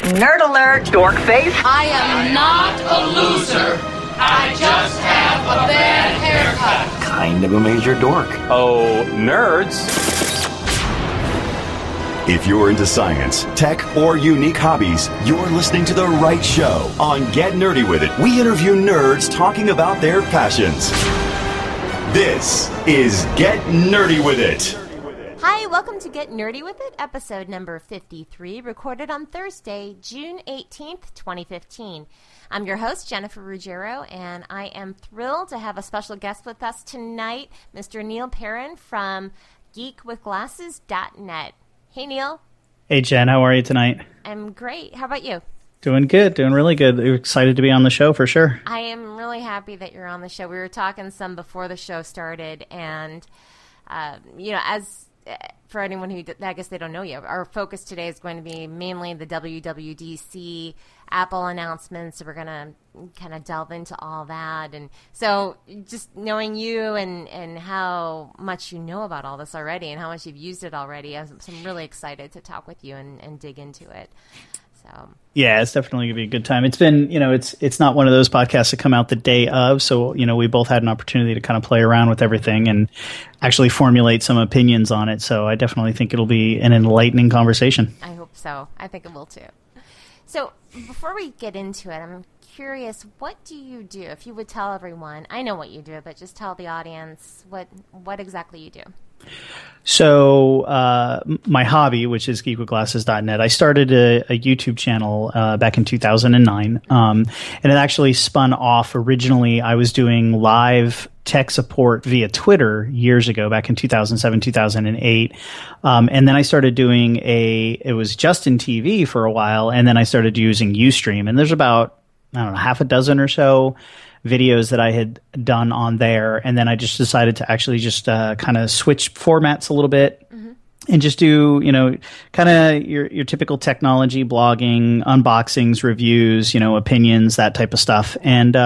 Nerd alert! Dork face! I am not a loser. I just have a bad haircut. Kind of a major dork. Oh, nerds. If you're into science, tech, or unique hobbies, you're listening to the right show. On Get Nerdy With It, we interview nerds talking about their passions. This is Get Nerdy With It. Hi, welcome to Get Nerdy With It, episode number 53, recorded on Thursday, June 18th, 2015. I'm your host, Jennifer Ruggiero, and I am thrilled to have a special guest with us tonight, Mr. Neil Perrin from GeekWithGlasses.net. Hey, Neil. Hey, Jen. How are you tonight? I'm great. How about you? Doing good. Doing really good. We're excited to be on the show for sure. I am really happy that you're on the show. We were talking some before the show started, and, for anyone who, I guess they don't know yet, our focus today is going to be mainly the WWDC Apple announcements. So we're going to kind of delve into all that. And so just knowing you and how much you know about all this already and how much you've used it already, I'm really excited to talk with you and dig into it. So. Yeah, it's definitely going to be a good time. It's been, it's not one of those podcasts that come out the day of. So, we both had an opportunity to kind of play around with everything and actually formulate some opinions on it. So I definitely think it'll be an enlightening conversation. I hope so. I think it will too. So before we get into it, I'm curious, what do you do? If you would tell everyone, I know what you do, but just tell the audience what exactly you do. So my hobby, which is geekwithglasses.net, I started a YouTube channel back in 2009, and it actually spun off. Originally, I was doing live tech support via Twitter years ago, back in 2007, 2008. And then I started doing it was Justin TV for a while, and then I started using Ustream. And there's about, I don't know, half a dozen or so videos that I had done on there, and then I just decided to actually just kind of switch formats a little bit and just do, kind of your typical technology blogging, unboxings, reviews, opinions, that type of stuff. And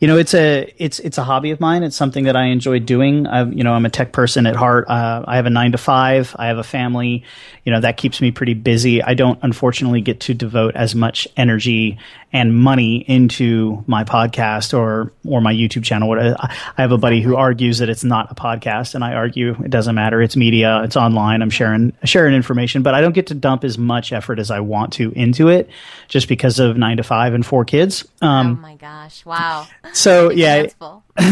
it's a hobby of mine. It's something that I enjoy doing. I'm a tech person at heart. I have a 9-to-5. I have a family. That keeps me pretty busy. I don't unfortunately get to devote as much energy and money into my podcast or my YouTube channel. I have a buddy who argues that it's not a podcast, and I argue it doesn't matter. It's media. It's online. I'm sharing information, but I don't get to dump as much effort as I want to into it, just because of 9-to-5 and 4 kids. Oh my gosh! Wow. So yeah.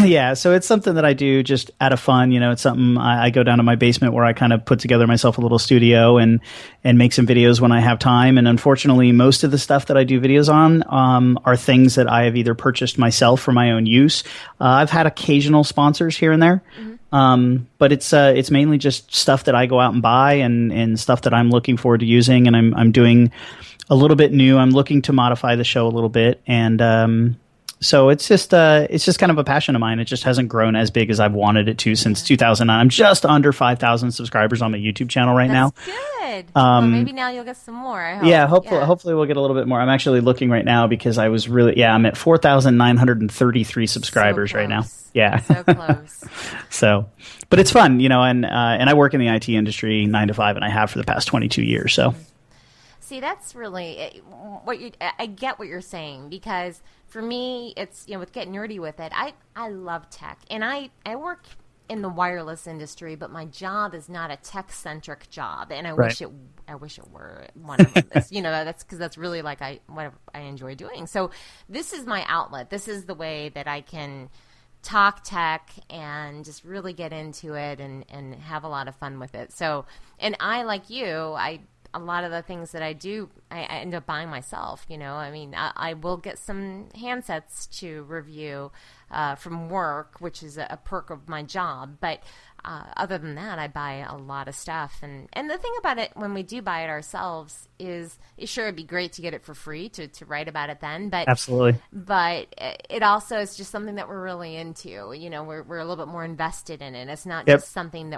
Yeah, so it's something that I do just out of fun. It's something I go down to my basement where I kind of put together myself a little studio and make some videos when I have time. And unfortunately, most of the stuff that I do videos on are things that I have either purchased myself for my own use. I've had occasional sponsors here and there, but it's mainly just stuff that I go out and buy and stuff that I'm looking forward to using. And I'm doing a little bit new. I'm looking to modify the show a little bit, and so it's just kind of a passion of mine. It just hasn't grown as big as I've wanted it to since 2009. I'm just under 5,000 subscribers on my YouTube channel right now. That's good. Well, maybe now you'll get some more. I hope. Yeah, hopefully we'll get a little bit more. I'm actually looking right now because I was I'm at 4,933 subscribers right now. Yeah. So close. So, but it's fun, and I work in the IT industry 9-to-5, and I have for the past 22 years. So. See, that's really I get what you're saying, because for me, it's, with Get Nerdy With It, I love tech, and I work in the wireless industry, but my job is not a tech-centric job, and I wish it were one of this. That's because that's really like what I enjoy doing. So this is my outlet. This is the way that I can talk tech and just really get into it and have a lot of fun with it. So, and I, like you, a lot of the things that I do, I end up buying myself. I will get some handsets to review from work, which is a perk of my job. But other than that, I buy a lot of stuff. And the thing about it, when we do buy it ourselves, is sure, it'd be great to get it for free to write about it then. But absolutely. But it also is just something that we're really into. We're a little bit more invested in it. It's not just something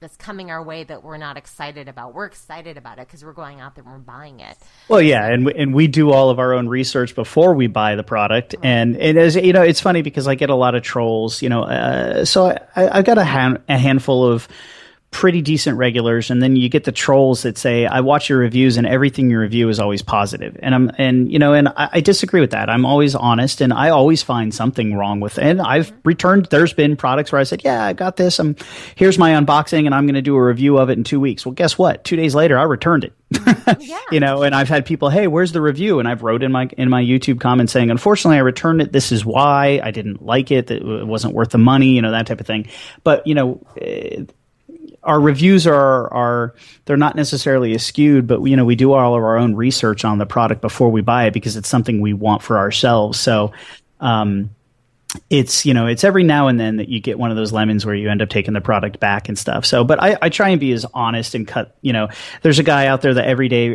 that's coming our way that we're not excited about. We're excited about it because we're going out there and we're buying it. Well, yeah, and we do all of our own research before we buy the product. Right. And as it's funny because I get a lot of trolls. So I've got a handful of pretty decent regulars, and then you get the trolls that say, I watch your reviews and everything you review is always positive. And I disagree with that. I'm always honest, and I always find something wrong with it. And I've returned, there's been products where I said, yeah, I got this. Here's my unboxing and I'm going to do a review of it in 2 weeks. Well, guess what? 2 days later, I returned it. Yeah. And I've had people, hey, where's the review? And I've wrote in my YouTube comments saying, unfortunately, I returned it. This is why I didn't like it. That it wasn't worth the money, that type of thing. But, our reviews are they're not necessarily skewed, but we do all of our own research on the product before we buy it because it's something we want for ourselves. So, it's every now and then that you get one of those lemons where you end up taking the product back and stuff. So, but I try and be as honest and cut, there's a guy out there, the everyday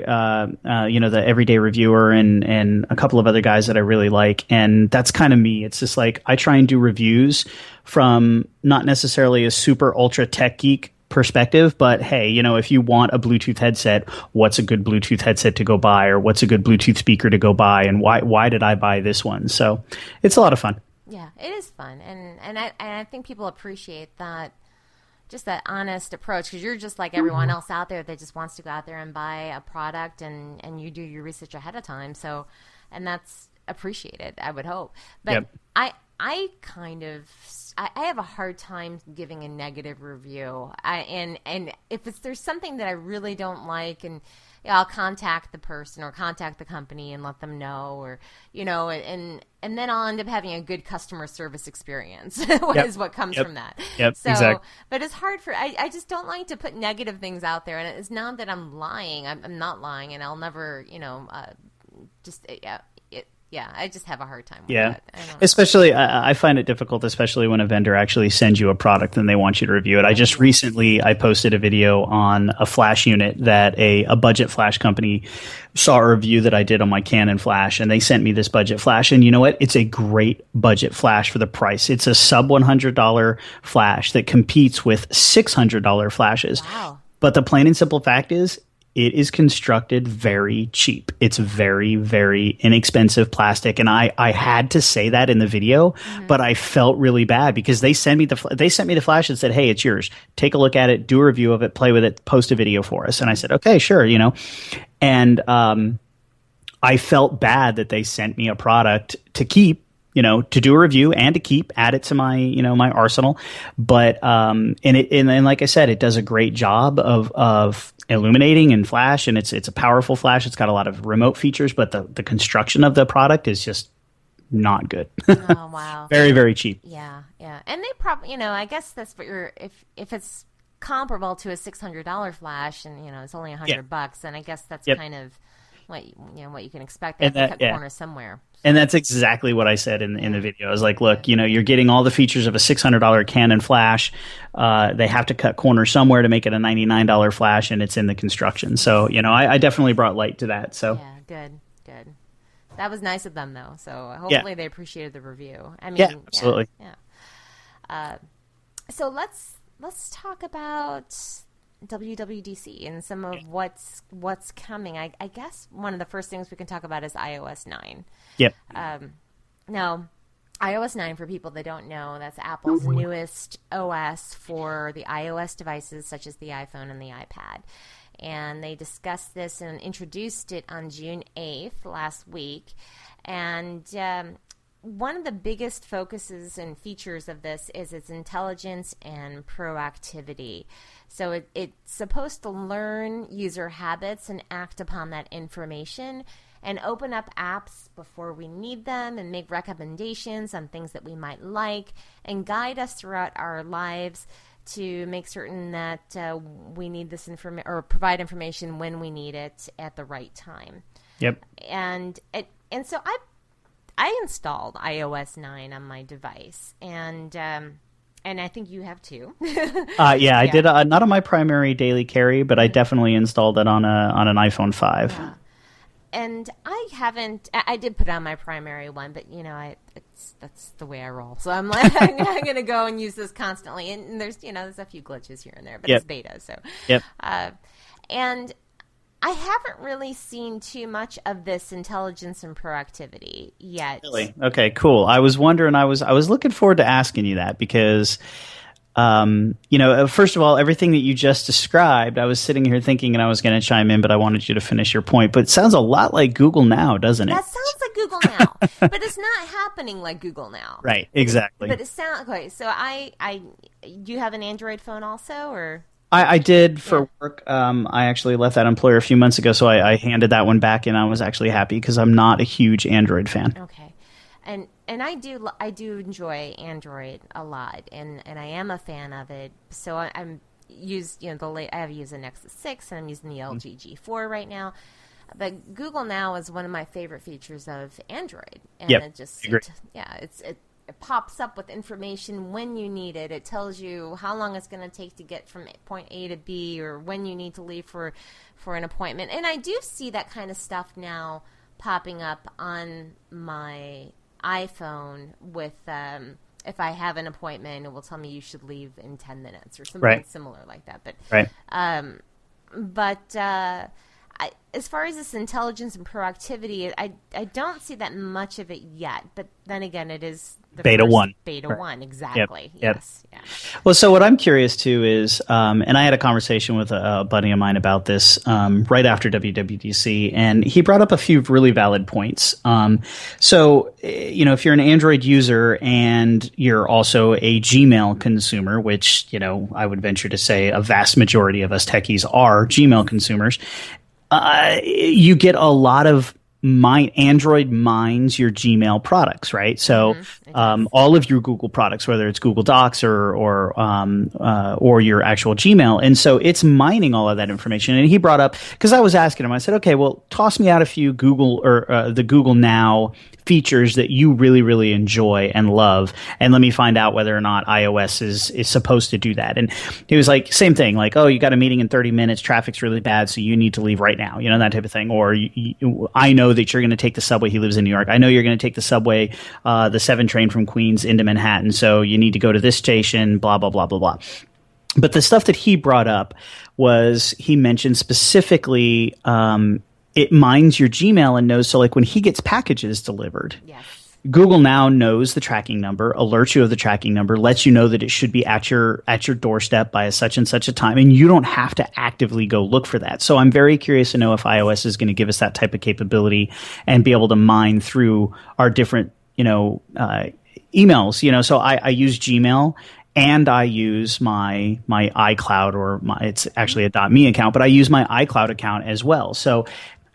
reviewer and a couple of other guys that I really like. And that's kind of me. It's just like, I try and do reviews from not necessarily a super ultra tech geek perspective, but hey, if you want a Bluetooth headset, what's a good Bluetooth headset to go buy, or what's a good Bluetooth speaker to go buy, and why did I buy this one? So it's a lot of fun. Yeah, it is fun, and I think people appreciate that, just that honest approach, because you're just like everyone else out there that just wants to go out there and buy a product, and you do your research ahead of time. So, and that's appreciated, I would hope. But yep. I have a hard time giving a negative review. And if there's something that I really don't like, and I'll contact the person or contact the company and let them know, or and then I'll end up having a good customer service experience. Is what comes from that. Yep, so, exactly. But it's hard I just don't like to put negative things out there, and it's not that I'm lying. I'm not lying, and I'll never I just have a hard time with that. Especially, I find it difficult, especially when a vendor actually sends you a product and they want you to review it. I just recently, I posted a video on a flash unit that a budget flash company saw a review that I did on my Canon flash, and they sent me this budget flash. And you know what? It's a great budget flash for the price. It's a sub $100 flash that competes with $600 flashes. Wow. But the plain and simple fact is, it is constructed very cheap. It's very, very inexpensive plastic. And I had to say that in the video, but I felt really bad because they sent me the flash and said, hey, it's yours. Take a look at it, do a review of it, play with it, post a video for us. And I said, okay, sure, And I felt bad that they sent me a product to keep, to do a review and to keep, add it to my, my arsenal. But, and like I said, it does a great job of illuminating and flash, and it's a powerful flash. It's got a lot of remote features, but the construction of the product is just not good. Oh, wow. Very, very cheap. Yeah. And they probably, I guess that's what if it's comparable to a $600 flash and, it's only $100, then I guess that's kind of what you can expect. They have to cut corners somewhere. And that's exactly what I said in the video. I was like, look, you're getting all the features of a $600 Canon flash. They have to cut corners somewhere to make it a $99 flash, and it's in the construction. So, I definitely brought light to that. So yeah, good. That was nice of them, though. So hopefully they appreciated the review. I mean, yeah, absolutely. Yeah. So let's talk about WWDC and some of what's coming. I guess one of the first things we can talk about is iOS 9. Yep. Now, iOS 9, for people that don't know, that's Apple's newest OS for the iOS devices such as the iPhone and the iPad. And they discussed this and introduced it on June 8th last week. And one of the biggest focuses and features of this is its intelligence and proactivity. So it's supposed to learn user habits and act upon that information and open up apps before we need them and make recommendations on things that we might like and guide us throughout our lives to make certain that we need this information or provide information when we need it at the right time. Yep. And so I installed iOS 9 on my device, and I think you have too. I did not on my primary daily carry, but I definitely installed it on an iPhone 5. Yeah. And I did put it on my primary one, but that's the way I roll. So I'm like, I'm going to go and use this constantly. And there's a few glitches here and there, but it's beta. So, and I haven't really seen too much of this intelligence and proactivity yet. Really? Okay, cool. I was wondering, I was looking forward to asking you that because First of all, everything that you just described, I was sitting here thinking and I was going to chime in, but I wanted you to finish your point. But it sounds a lot like Google Now, doesn't it? That sounds like Google Now, but it's not happening like Google Now. Right, exactly. But it sounds okay. So do you have an Android phone also, or? I did for work. I actually left that employer a few months ago, so I handed that one back, and I was actually happy because I'm not a huge Android fan. Okay, and I do enjoy Android a lot, and I am a fan of it. So I'm used I have used the Nexus 6, and I'm using the LG G4 right now. But Google Now is one of my favorite features of Android, and it pops up with information when you need it. It tells you how long it's going to take to get from point A to B, or when you need to leave for an appointment. And I do see that kind of stuff now popping up on my iPhone with if I have an appointment, it will tell me you should leave in 10 minutes or something similar like that. But as far as this intelligence and proactivity, I don't see that much of it yet. But then again, it is the Beta 1. Beta 1, exactly. Yep. Yes. Yeah. Well, so what I'm curious too is, and I had a conversation with a buddy of mine about this right after WWDC, and he brought up a few really valid points. If you're an Android user and you're also a Gmail consumer, which, I would venture to say a vast majority of us techies are Gmail consumers, you get a lot of Android mines your Gmail products, right? So all of your Google products, whether it's Google Docs or your actual Gmail, and so it's mining all of that information. And he brought up, because I was asking him, I said, okay, well, toss me out a few Google or the Google Now features that you really, really enjoy and love, and let me find out whether or not iOS is supposed to do that. And he was like, same thing, like, oh, you got a meeting in 30 minutes, traffic's really bad, so you need to leave right now, that type of thing. Or I know that you're going to take the subway. He lives in New York. I know you're going to take the subway, the 7 train from Queens into Manhattan, so you need to go to this station, blah, blah, blah, blah, blah. But the stuff that he brought up was, he mentioned specifically it mines your Gmail and knows, so like when he gets packages delivered, Google Now knows the tracking number, alerts you of the tracking number, lets you know that it should be at your doorstep by such and such a time, and you don't have to actively go look for that. So I'm very curious to know if iOS is going to give us that type of capability and be able to mine through our different, emails. So I use Gmail. And I use my iCloud, or it's actually a .me account, but I use my iCloud account as well. So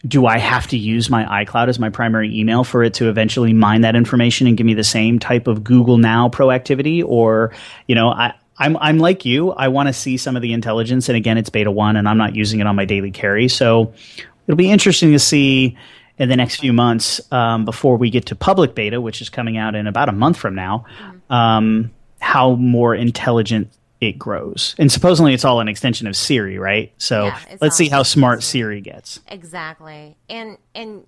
do I have to use my iCloud as my primary email for it to eventually mine that information and give me the same type of Google Now proactivity? Or, I'm like you. I want to see some of the intelligence. And again, it's beta 1 and I'm not using it on my daily carry. So it'll be interesting to see in the next few months before we get to public beta, which is coming out in about a month from now, how more intelligent it grows. And supposedly it's all an extension of Siri, right? So let's see how smart Siri gets. Exactly. And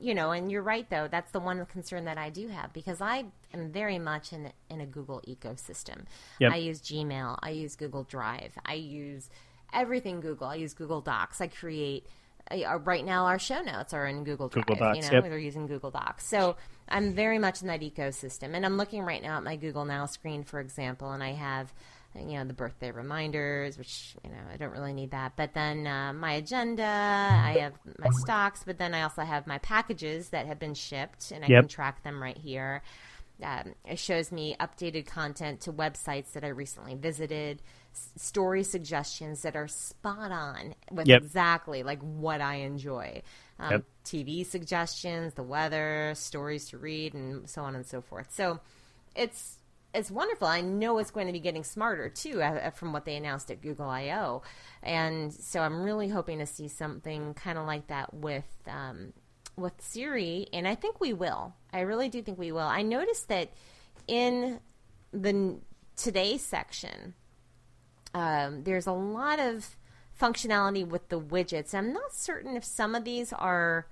you're right, though. That's the one concern that I do have, because I am very much in a Google ecosystem. Yep. I use Gmail. I use Google Drive. I use everything Google. I use Google Docs. I create right now our show notes are in Google Drive. Google Docs, We're using Google Docs. So I'm very much in that ecosystem. And I'm looking right now at my Google Now screen, for example, and I have the birthday reminders, which, I don't really need that. But then my agenda, I have my stocks, but then I also have my packages that have been shipped, and I can track them right here. It shows me updated content to websites that I recently visited, story suggestions that are spot on with exactly like what I enjoy. TV suggestions, the weather, stories to read, and so on and so forth. So it's wonderful. I know it's going to be getting smarter too, from what they announced at Google I/O, and so I'm really hoping to see something kind of like that with Siri, and I think we will. I really do think we will. I noticed that in the Today section, there's a lot of functionality with the widgets. I'm not certain if some of these are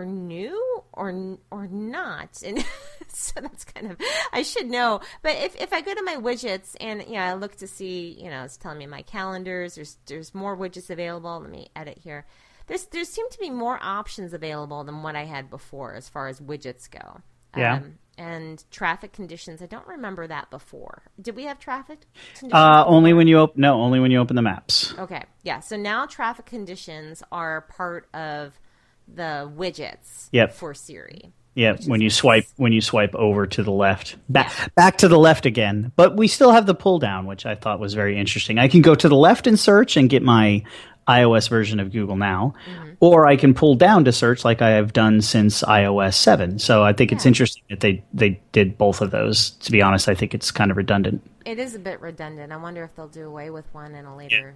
new or not, and so that's kind of, I should know. But if I go to my widgets and I look to see, it's telling me my calendars. There's more widgets available. Let me edit here. There seem to be more options available than what I had before as far as widgets go. Yeah. And traffic conditions, I don't remember that before. Did we have traffic conditions? Only when you open the maps. Okay, yeah. So now traffic conditions are part of the widgets for Siri. Yeah, when you swipe over to the left, back to the left again. But we still have the pull down, which I thought was very interesting. I can go to the left and search and get my iOS version of Google Now, or I can pull down to search like I have done since iOS 7. So I think it's interesting that they did both of those. To be honest, I think it's kind of redundant. It is a bit redundant. I wonder if they'll do away with one in a later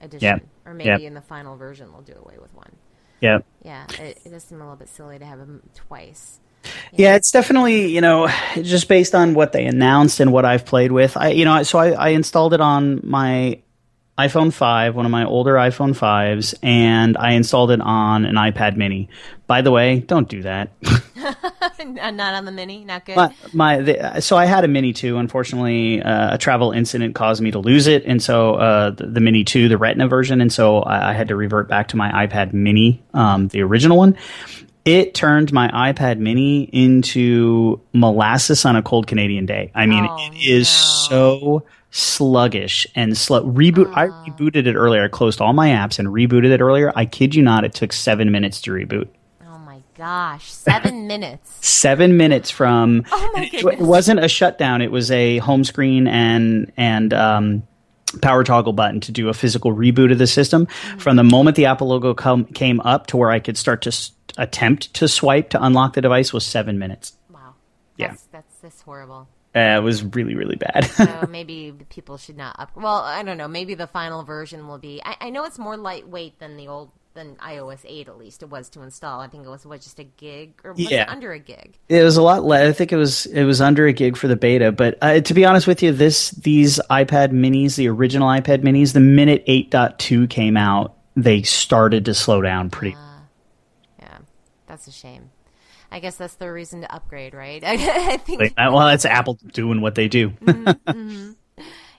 edition, or maybe in the final version they'll do away with one. Yeah. Yeah, it does seem a little bit silly to have them twice. Yeah, it's definitely, just based on what they announced and what I've played with. I installed it on my iPhone 5, one of my older iPhone 5s, and I installed it on an iPad mini. By the way, don't do that. Not on the mini? Not good? So I had a Mini 2. Unfortunately, a travel incident caused me to lose it, and so the Mini 2, the Retina version, and so I had to revert back to my iPad mini, the original one. It turned my iPad mini into molasses on a cold Canadian day. I mean, it is so sluggish and slow. I rebooted it earlier. I closed all my apps and rebooted it earlier. I kid you not, it took 7 minutes to reboot. Oh my gosh, 7 minutes. 7 minutes from. Oh my goodness. It wasn't a shutdown. It was a home screen and power toggle button to do a physical reboot of the system. From the moment the Apple logo came up to where I could start to attempt to swipe to unlock the device was 7 minutes. Wow. That's horrible. It was really, really bad. So maybe people should not well, I don't know. Maybe the final version will be. I know it's more lightweight than than iOS 8. At least it was to install. I think it was just a gig, or was it under a gig? It was a lot less. I think it was under a gig for the beta. But to be honest with you, these iPad Minis, the original iPad Minis, the minute 8.2 came out, they started to slow down pretty. Yeah, that's a shame. I guess that's the reason to upgrade, right? I think. Well, it's Apple doing what they do.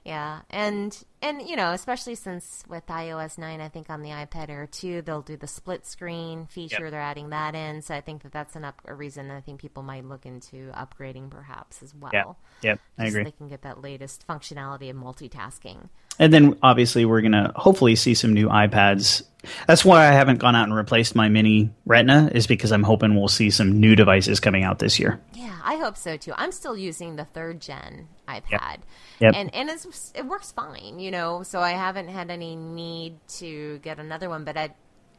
Yeah, and especially since with iOS 9, I think on the iPad Air 2, they'll do the split screen feature. Yep. They're adding that in, so I think that's a reason I think people might look into upgrading perhaps as well. Yep, I agree. So they can get that latest functionality of multitasking. And then obviously we're going to hopefully see some new iPads. That's why I haven't gone out and replaced my mini Retina, is because I'm hoping we'll see some new devices coming out this year. Yeah, I hope so too. I'm still using the 3rd gen iPad. Yep. And it works fine, so I haven't had any need to get another one, but I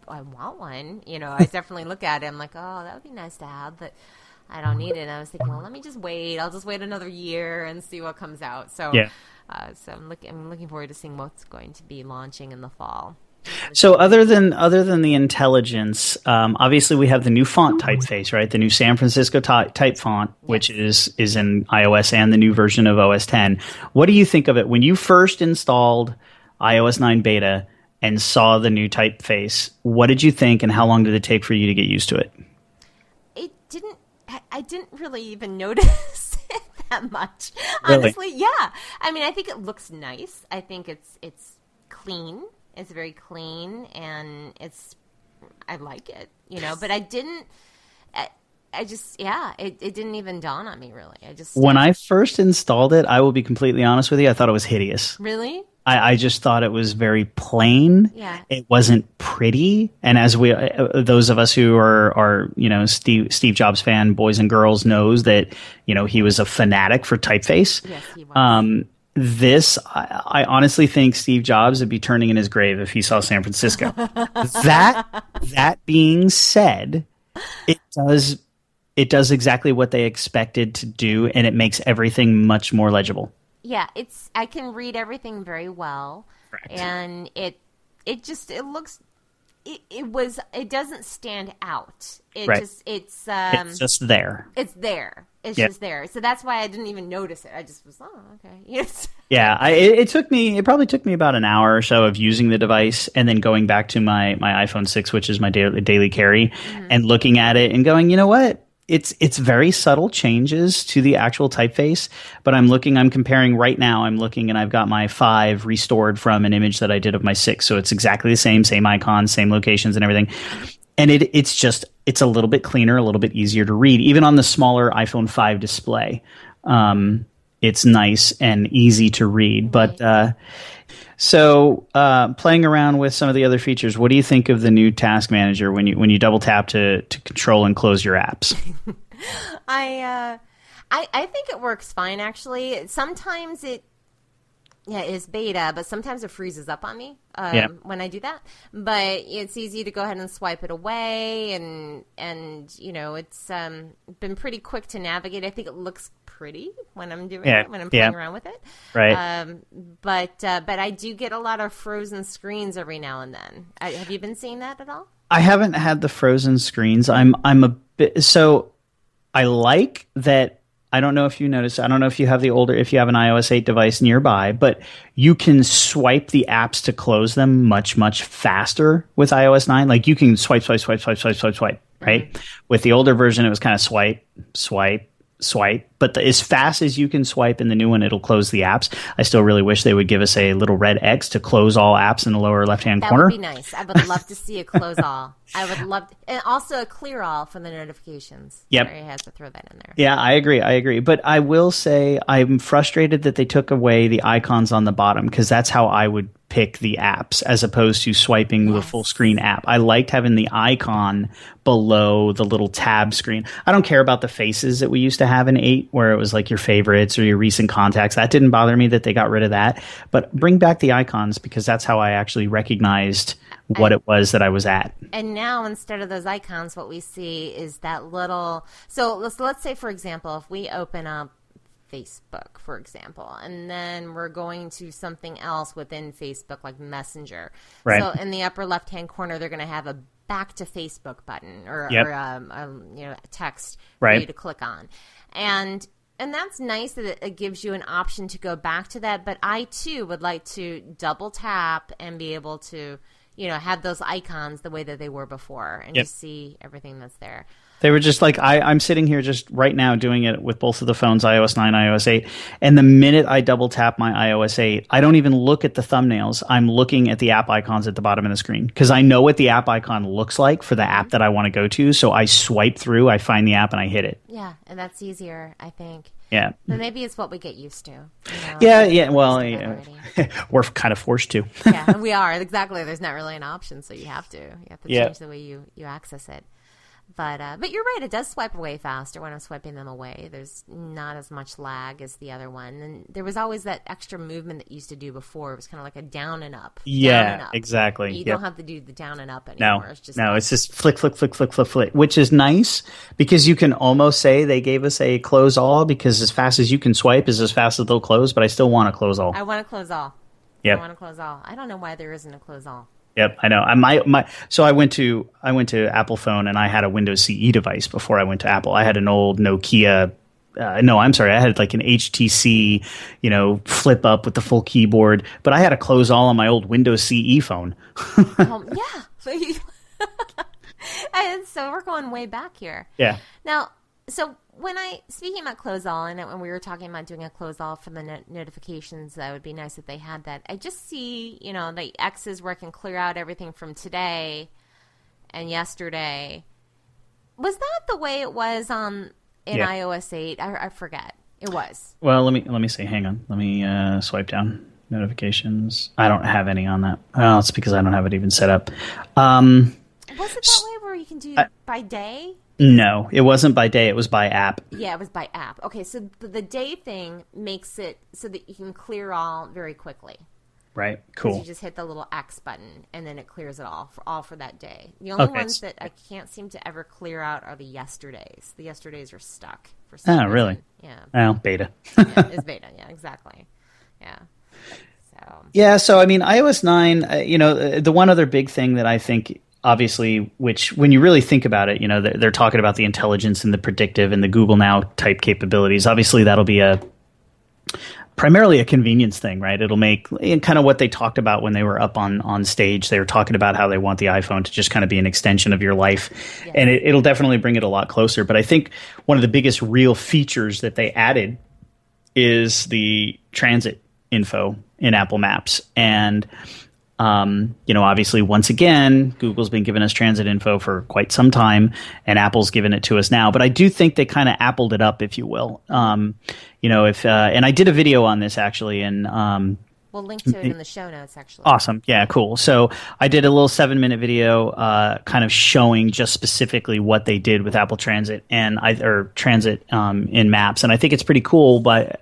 want one. I definitely look at it. I'm like, oh, that would be nice to have, but I don't need it. And I was thinking, well, let me just wait. I'll just wait another year and see what comes out. So, so I'm looking forward to seeing what's going to be launching in the fall. So other than the intelligence, obviously we have the new font typeface, right? The new San Francisco type font, which is in iOS and the new version of OS 10. What do you think of it when you first installed iOS 9 beta and saw the new typeface? What did you think, and how long did it take for you to get used to it? I didn't really even notice it that much. Honestly, really? Yeah. I mean, I think it looks nice. I think it's clean. It's very clean, and I like it, but I didn't, it didn't even dawn on me, really. When I first installed it, I will be completely honest with you, I thought it was hideous. Really? I just thought it was very plain. Yeah. It wasn't pretty. And as those of us who are Steve Jobs fan boys and girls knows that, he was a fanatic for typeface. Yes, he was. I honestly think Steve Jobs would be turning in his grave if he saw San Francisco. That being said, it does exactly what they expected to do, and it makes everything much more legible. Yeah, I can read everything very well. Correct. And it doesn't stand out. It's just there. It's there. It's just there. So that's why I didn't even notice it. I just was, okay. Yes. Yeah, it probably took me about an hour or so of using the device, and then going back to my iPhone 6, which is my daily carry, and looking at it and going, you know what? It's very subtle changes to the actual typeface, but I'm comparing right now. I'm looking, and I've got my 5 restored from an image that I did of my 6. So it's exactly the same icons, same locations and everything. And it's just it's a little bit cleaner, a little bit easier to read. Even on the smaller iPhone 5 display, it's nice and easy to read. But playing around with some of the other features, what do you think of the new Task Manager when you double tap to control and close your apps? I think it works fine, actually. Sometimes it is beta, but sometimes it freezes up on me when I do that. But it's easy to go ahead and swipe it away, and it's been pretty quick to navigate. I think it looks pretty when I'm doing it, when I'm playing around with it. Right. But I do get a lot of frozen screens every now and then. Have you been seeing that at all? I haven't had the frozen screens. I'm a bit so. I like that. I don't know if you noticed. I don't know if you have if you have an iOS 8 device nearby, but you can swipe the apps to close them much, much faster with iOS 9. Like you can swipe, right? Mm-hmm. With the older version, it was kind of swipe. But as fast as you can swipe in the new one, it'll close the apps. I still really wish they would give us a little red X to close all apps in the lower left-hand corner. That would be nice. I would love to see a close all. I would love and also a clear all for the notifications. Yep. Sorry, I have to throw that in there. Yeah, I agree. But I will say I'm frustrated that they took away the icons on the bottom, because that's how I would pick the apps as opposed to swiping the full screen app. I liked having the icon below the little tab screen. I don't care about the faces that we used to have in 8, where it was like your favorites or your recent contacts. That didn't bother me that they got rid of that. But bring back the icons, because that's how I actually recognized what it was that I was at. And now, instead of those icons, what we see is that little... So let's say, for example, if we open up Facebook, for example, and then we're going to something else within Facebook, like Messenger. Right. So in the upper left-hand corner, they're going to have a back to Facebook button or a text for you to click on. And that's nice that it gives you an option to go back to that. But I, too, would like to double tap and be able to, have those icons the way that they were before and just see everything that's there. They were just like, I'm sitting here just right now doing it with both of the phones, iOS 9, iOS 8. And the minute I double tap my iOS 8, I don't even look at the thumbnails. I'm looking at the app icons at the bottom of the screen, because I know what the app icon looks like for the app that I want to go to. So I swipe through, I find the app, and I hit it. Yeah, and that's easier, I think. Yeah. But maybe it's what we get used to. Well, we're kind of forced to. Yeah, we are. Exactly. There's not really an option, so you have to change the way you access it. But you're right. It does swipe away faster when I'm swiping them away. There's not as much lag as the other one. And there was always that extra movement that you used to do before. It was kind of like a down and up. Yeah, down and up. exactly. You don't have to do the down and up anymore. It's just flick, which is nice, because you can almost say they gave us a close all, because as fast as you can swipe is as fast as they'll close. But I still want to close all. I want to close all. Yep. I want to close all. I don't know why there isn't a close all. Yep, I know. So I went to Apple phone, and I had a Windows CE device before I went to Apple. I had an old Nokia. I had like an HTC, flip up with the full keyboard. But I had to close all on my old Windows CE phone. Yeah. And so we're going way back here. Yeah. Now, so speaking about close all, and when we were talking about doing a close all for the notifications, that would be nice if they had that. I just see, the X's where I can clear out everything from today and yesterday. Was that the way it was in iOS 8? I forget. It was. Well, let me see. Hang on. Let me swipe down notifications. I don't have any on that. Well, it's because I don't have it even set up. Was it that way where you can do by day? No, it wasn't by day. It was by app. Yeah, it was by app. Okay, so the day thing makes it so that you can clear all very quickly. Right. Cool. You just hit the little X button, and then it clears it all for that day. The only ones that I can't seem to ever clear out are the yesterdays. The yesterdays are stuck for some reason. Really? Yeah. Well, beta. Yeah, it's beta. Yeah, exactly. Yeah. So I mean, iOS 9. The one other big thing that I think, obviously, which when you really think about it, they're talking about the intelligence and the predictive and the Google Now type capabilities. Obviously, that'll be primarily a convenience thing, right? It'll make kind of what they talked about when they were up on stage. They were talking about how they want the iPhone to just kind of be an extension of your life. Yes. And it'll definitely bring it a lot closer. But I think one of the biggest real features that they added is the transit info in Apple Maps. And Obviously, once again, Google's been giving us transit info for quite some time, and Apple's given it to us now. But I do think they kind of appled it up, if you will. And I did a video on this actually, and we'll link to it in the show notes, actually. Awesome. Yeah, cool. So I did a little 7-minute video kind of showing just specifically what they did with Apple Transit or Transit in Maps. And I think it's pretty cool, but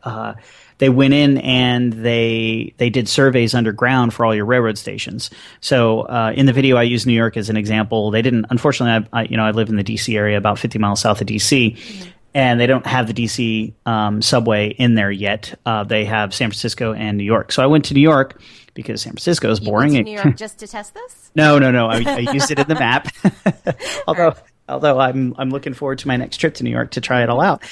they went in and they did surveys underground for all your railroad stations. So in the video, I used New York as an example. They didn't, unfortunately, I live in the DC area, about 50 miles south of DC. Mm-hmm. And they don't have the DC subway in there yet. They have San Francisco and New York. So I went to New York because San Francisco is boring. You went to New York just to test this? No. I used it in the map. although I'm looking forward to my next trip to New York to try it all out.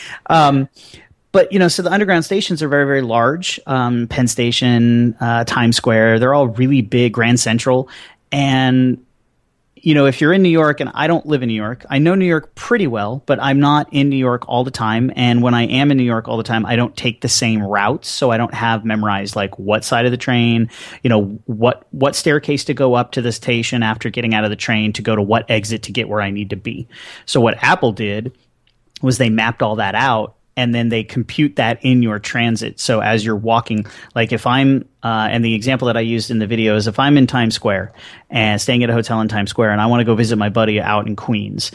But, so the underground stations are very, very large. Penn Station, Times Square, they're all really big, Grand Central. And if you're in New York, and I don't live in New York, I know New York pretty well, but I'm not in New York all the time. And when I am in New York all the time, I don't take the same routes. So I don't have memorized like what side of the train, what staircase to go up to the station after getting out of the train to go to what exit to get where I need to be. So what Apple did was they mapped all that out. And then they compute that in your transit. So as you're walking, like if I'm, and the example that I used in the video is if I'm in Times Square and staying at a hotel in Times Square and I want to go visit my buddy out in Queens,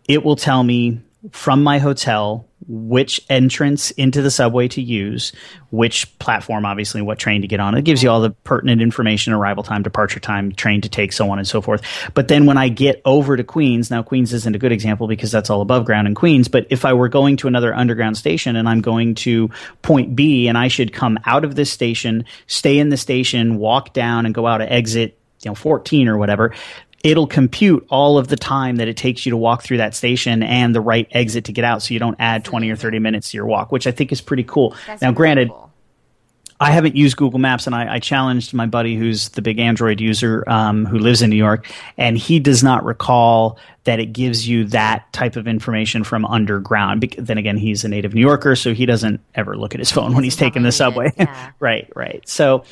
it will tell me from my hotel which entrance into the subway to use, which platform, obviously, what train to get on. It gives you all the pertinent information, arrival time, departure time, train to take, so on and so forth. But then when I get over to Queens, now Queens isn't a good example because that's all above ground in Queens, but if I were going to another underground station and I'm going to point B and I should come out of this station, stay in the station, walk down and go out to exit 14 or whatever, it'll compute all of the time that it takes you to walk through that station and the right exit to get out so you don't add 20 or 30 minutes to your walk, which I think is pretty cool. Now, granted, cool. I haven't used Google Maps, and I challenged my buddy who's the big Android user who lives in New York, and he does not recall that it gives you that type of information from underground. Then again, he's a native New Yorker, so he doesn't ever look at his phone when he's taking the subway. Yeah. Right. So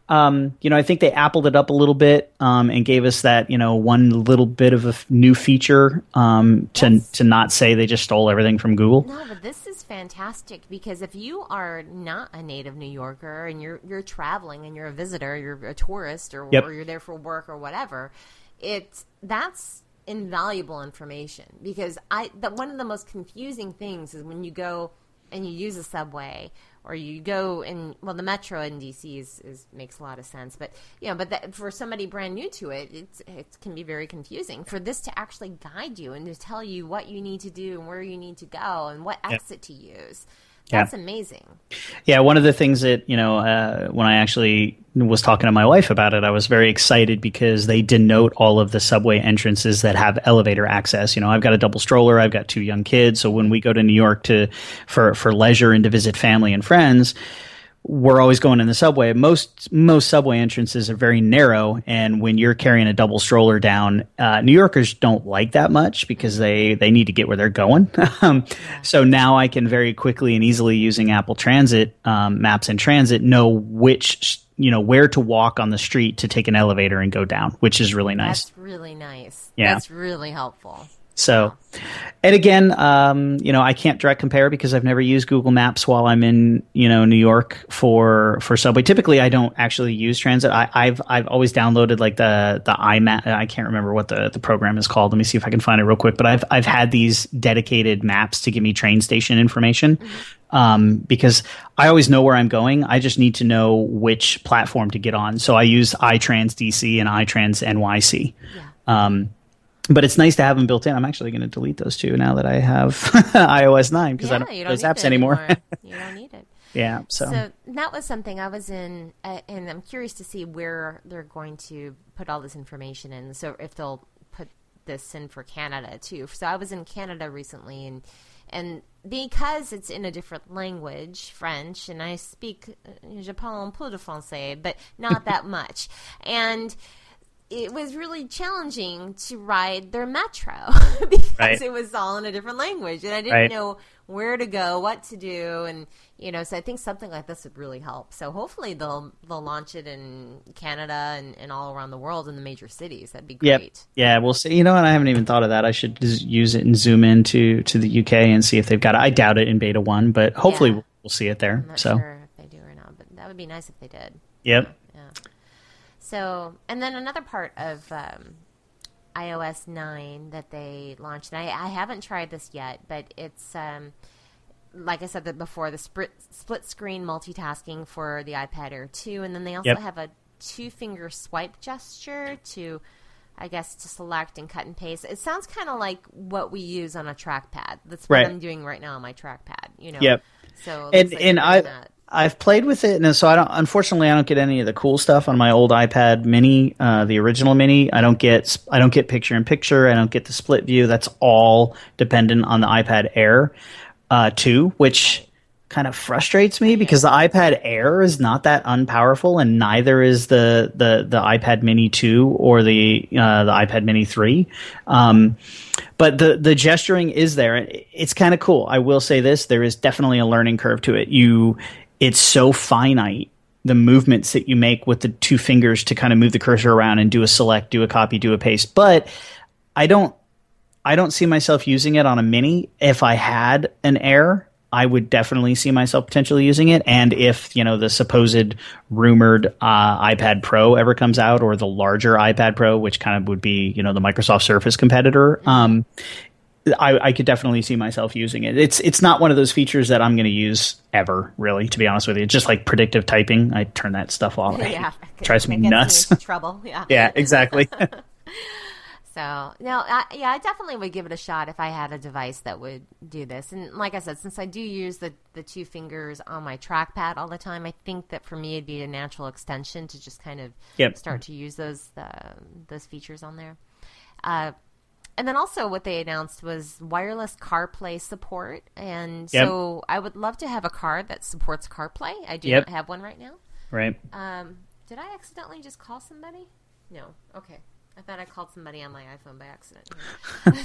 I think they appled it up a little bit and gave us that, one little bit of a new feature to not say they just stole everything from Google. No, but this is fantastic because if you are not a native New Yorker and you're traveling and you're a visitor, you're a tourist or you're there for work or whatever, that's invaluable information because one of the most confusing things is when you go and you use a subway. Or you go in, the metro in DC makes a lot of sense, but for somebody brand new to it, it can be very confusing. For this to actually guide you and to tell you what you need to do and where you need to go and what exit to use, that's amazing. Yeah, one of the things that when I actually was talking to my wife about it, I was very excited because they denote all of the subway entrances that have elevator access. I've got a double stroller, I've got 2 young kids, so when we go to New York for leisure and to visit family and friends, we're always going in the subway. Most subway entrances are very narrow, and when you're carrying a double stroller down, New Yorkers don't like that much because they need to get where they're going. So now I can very quickly and easily using Apple Transit Maps and Transit know which where to walk on the street to take an elevator and go down, which is really nice. That's really nice. Yeah. That's really helpful. So, and again, I can't direct compare because I've never used Google Maps while I'm in, New York for subway. Typically, I don't actually use transit. I've always downloaded like the iMap. I can't remember what the program is called. Let me see if I can find it real quick. But I've had these dedicated maps to give me train station information. Because I always know where I'm going. I just need to know which platform to get on. So I use iTrans DC and iTrans NYC. Yeah. But it's nice to have them built in. I'm actually going to delete those 2 now that I have iOS 9 because I don't need those apps anymore. You don't need it. Yeah. So that was something I was in, and I'm curious to see where they're going to put all this information in. So if they'll put this in for Canada too. So I was in Canada recently, and because it's in a different language, French, and I speak, je parle un peu de français, but not that much. And it was really challenging to ride their metro because it was all in a different language, and I didn't know where to go, what to do, and so I think something like this would really help. So hopefully they'll launch it in Canada and all around the world in the major cities. That'd be great. Yeah, we'll see. And I haven't even thought of that. I should use it and zoom in to the UK and see if they've got it. I doubt it in beta 1, but hopefully we'll see it there. I'm not sure if they do or not, but that would be nice if they did. Yep. Yeah. So, and then another part of iOS 9 that they launched, and I haven't tried this yet, but it's, like I said before, the split screen multitasking for the iPad Air 2, and then they also have a 2-finger swipe gesture to select and cut and paste. It sounds kind of like what we use on a trackpad. That's what I'm doing right now on my trackpad, Yep. So, I've played with it, and so unfortunately, I don't get any of the cool stuff on my old iPad Mini, the original Mini. I don't get picture in picture. I don't get the split view. That's all dependent on the iPad Air 2, which kind of frustrates me because the iPad Air is not that unpowerful, and neither is the iPad Mini 2 or the iPad Mini 3. But the gesturing is there. It's kind of cool. I will say this: there is definitely a learning curve to it. It's so finite, the movements that you make with the 2 fingers to kind of move the cursor around and do a select, do a copy, do a paste. But I don't see myself using it on a Mini. If I had an Air, I would definitely see myself potentially using it. And if, the supposed rumored iPad Pro ever comes out, or the larger iPad Pro, which kind of would be, the Microsoft Surface competitor, I could definitely see myself using it. It's not one of those features that I'm going to use ever, really, to be honest with you. It's just like predictive typing. I turn that stuff off. Yeah, it drives me nuts. Trouble. Yeah. Yeah, exactly. So, no, I definitely would give it a shot if I had a device that would do this. And like I said, since I do use the 2 fingers on my trackpad all the time, I think that for me it'd be a natural extension to just kind of start to use those features on there. And then also what they announced was wireless CarPlay support. And so I would love to have a car that supports CarPlay. I do not have one right now. Right. Did I accidentally just call somebody? No. Okay. I thought I called somebody on my iPhone by accident. But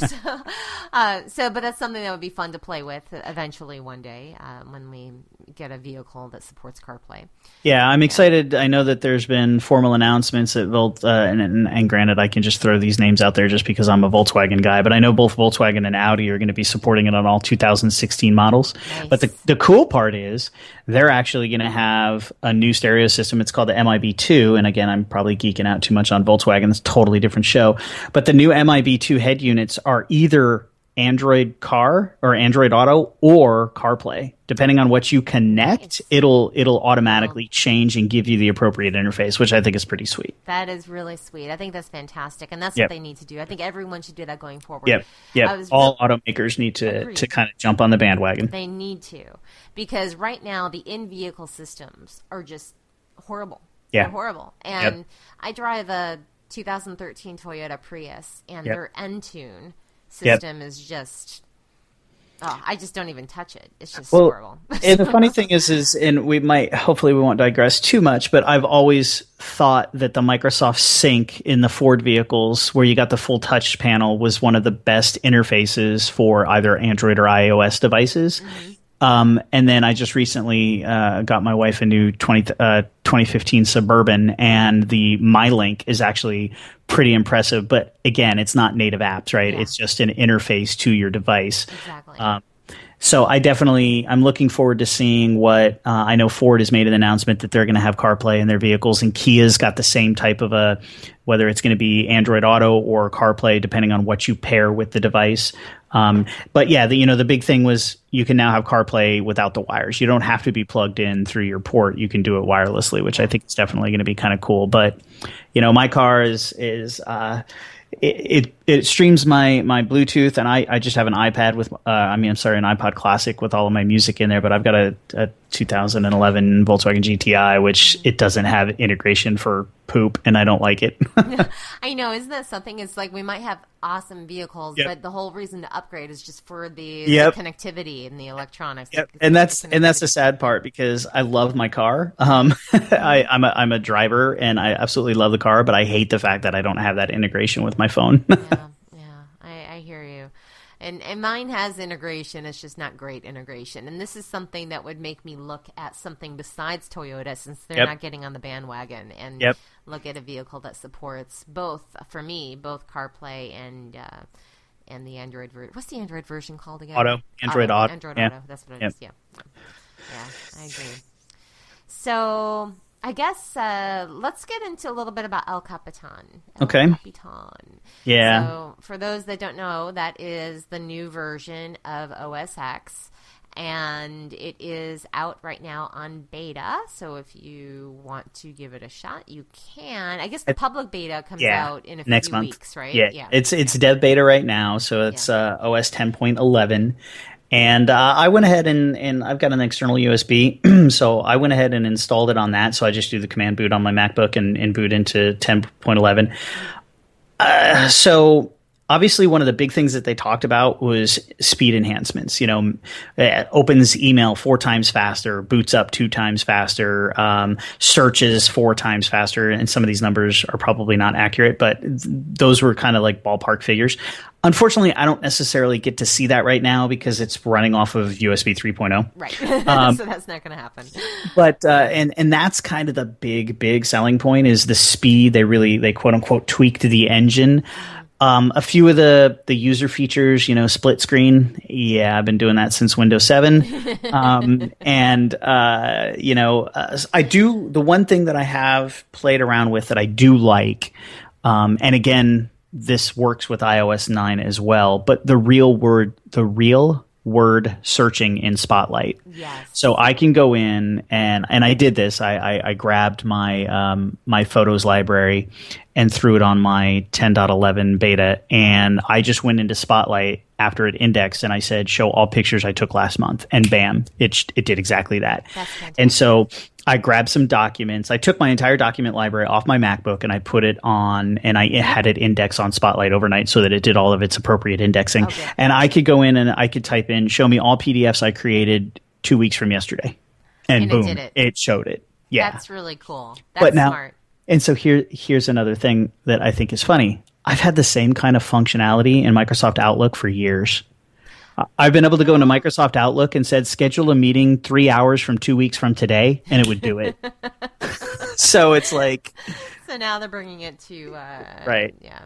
that's something that would be fun to play with eventually one day when we get a vehicle that supports CarPlay. Yeah, I'm excited. I know that there's been formal announcements at and granted, I can just throw these names out there just because I'm a Volkswagen guy, but I know both Volkswagen and Audi are going to be supporting it on all 2016 models. Nice. But the cool part is they're actually going to have a new stereo system. It's called the MIB2, and again, I'm probably geeking out too much on Volkswagen. It's totally different show. But the new MIB2 head units are either Android Car or Android Auto or CarPlay. Depending on what you connect, it'll automatically change and give you the appropriate interface, which I think is pretty sweet. That is really sweet. I think that's fantastic, and that's what they need to do. I think everyone should do that going forward. Yep. All automakers need to kind of jump on the bandwagon. They need to, because right now the in-vehicle systems are just horrible. Yeah. They're horrible. And I drive a 2013 Toyota Prius, and their Entune system is just I just don't even touch it. It's just horrible. And the funny thing is and hopefully we won't digress too much, but I've always thought that the Microsoft Sync in the Ford vehicles, where you got the full touch panel, was one of the best interfaces for either Android or iOS devices. Mm-hmm. And then I just recently got my wife a new 2015 Suburban, and the MyLink is actually pretty impressive. But again, it's not native apps, right? Yeah. It's just an interface to your device. Exactly. So I'm looking forward to seeing what I know Ford has made an announcement that they're going to have CarPlay in their vehicles, and Kia's got the same type of whether it's going to be Android Auto or CarPlay, depending on what you pair with the device. But yeah, the big thing was you can now have CarPlay without the wires. You don't have to be plugged in through your port. You can do it wirelessly, which I think is definitely going to be kind of cool. But my car is It streams my Bluetooth, and I just have an iPad with, an iPod Classic with all of my music in there, but I've got a 2011 Volkswagen GTI, which it doesn't have integration for poop, and I don't like it. I know. Isn't that something? It's like we might have awesome vehicles, but the whole reason to upgrade is just for the connectivity and the electronics. Yep. And that's the sad part, because I love my car. I'm a driver, and I absolutely love the car, but I hate the fact that I don't have that integration with my phone. I hear you. And mine has integration. It's just not great integration. And this is something that would make me look at something besides Toyota, since they're not getting on the bandwagon, and look at a vehicle that supports both, for me, both CarPlay and the Android version. What's the Android version called again? Android Auto. Android Auto. That's what it is. Yeah, I agree. So I guess let's get into a little bit about El Capitan. Capitan. Yeah. So for those that don't know, that is the new version of OS X, and it is out right now on beta. So if you want to give it a shot, you can. I guess the public beta comes out in a few weeks, right? Yeah. It's dev beta right now, so it's OS 10.11. And I went ahead and I've got an external USB, so I went ahead and installed it on that. So I just do the command boot on my MacBook and boot into 10.11. So obviously one of the big things that they talked about was speed enhancements. It opens email 4 times faster, boots up 2 times faster, searches 4 times faster. And some of these numbers are probably not accurate, but those were kind of like ballpark figures. Unfortunately, I don't necessarily get to see that right now because it's running off of USB 3.0. Right. So that's not going to happen. But and that's kind of the big selling point, is the speed. They quote unquote tweaked the engine. A few of the user features, split screen. Yeah, I've been doing that since Windows 7. I do, the one thing that I have played around with that I do like, and again, this works with iOS 9 as well, but the real word searching in Spotlight. Yes. So I can go in and I did this. I grabbed my photos library and threw it on my 10.11 beta, and I just went into Spotlight after it indexed, and I said, show all pictures I took last month, and bam, it did exactly that. That's fantastic. And so I grabbed some documents. I took my entire document library off my MacBook, and I put it on, and I had it indexed on Spotlight overnight so that it did all of its appropriate indexing. Okay. And I could go in and I could type in, show me all PDFs I created 2 weeks from yesterday. And boom, it showed it. Yeah. That's really cool. That's smart. And so here's another thing that I think is funny. I've had the same kind of functionality in Microsoft Outlook for years. I've been able to go into Microsoft Outlook and said, schedule a meeting 3 hours from 2 weeks from today, and it would do it. So it's like... So now they're bringing it to... right. Yeah.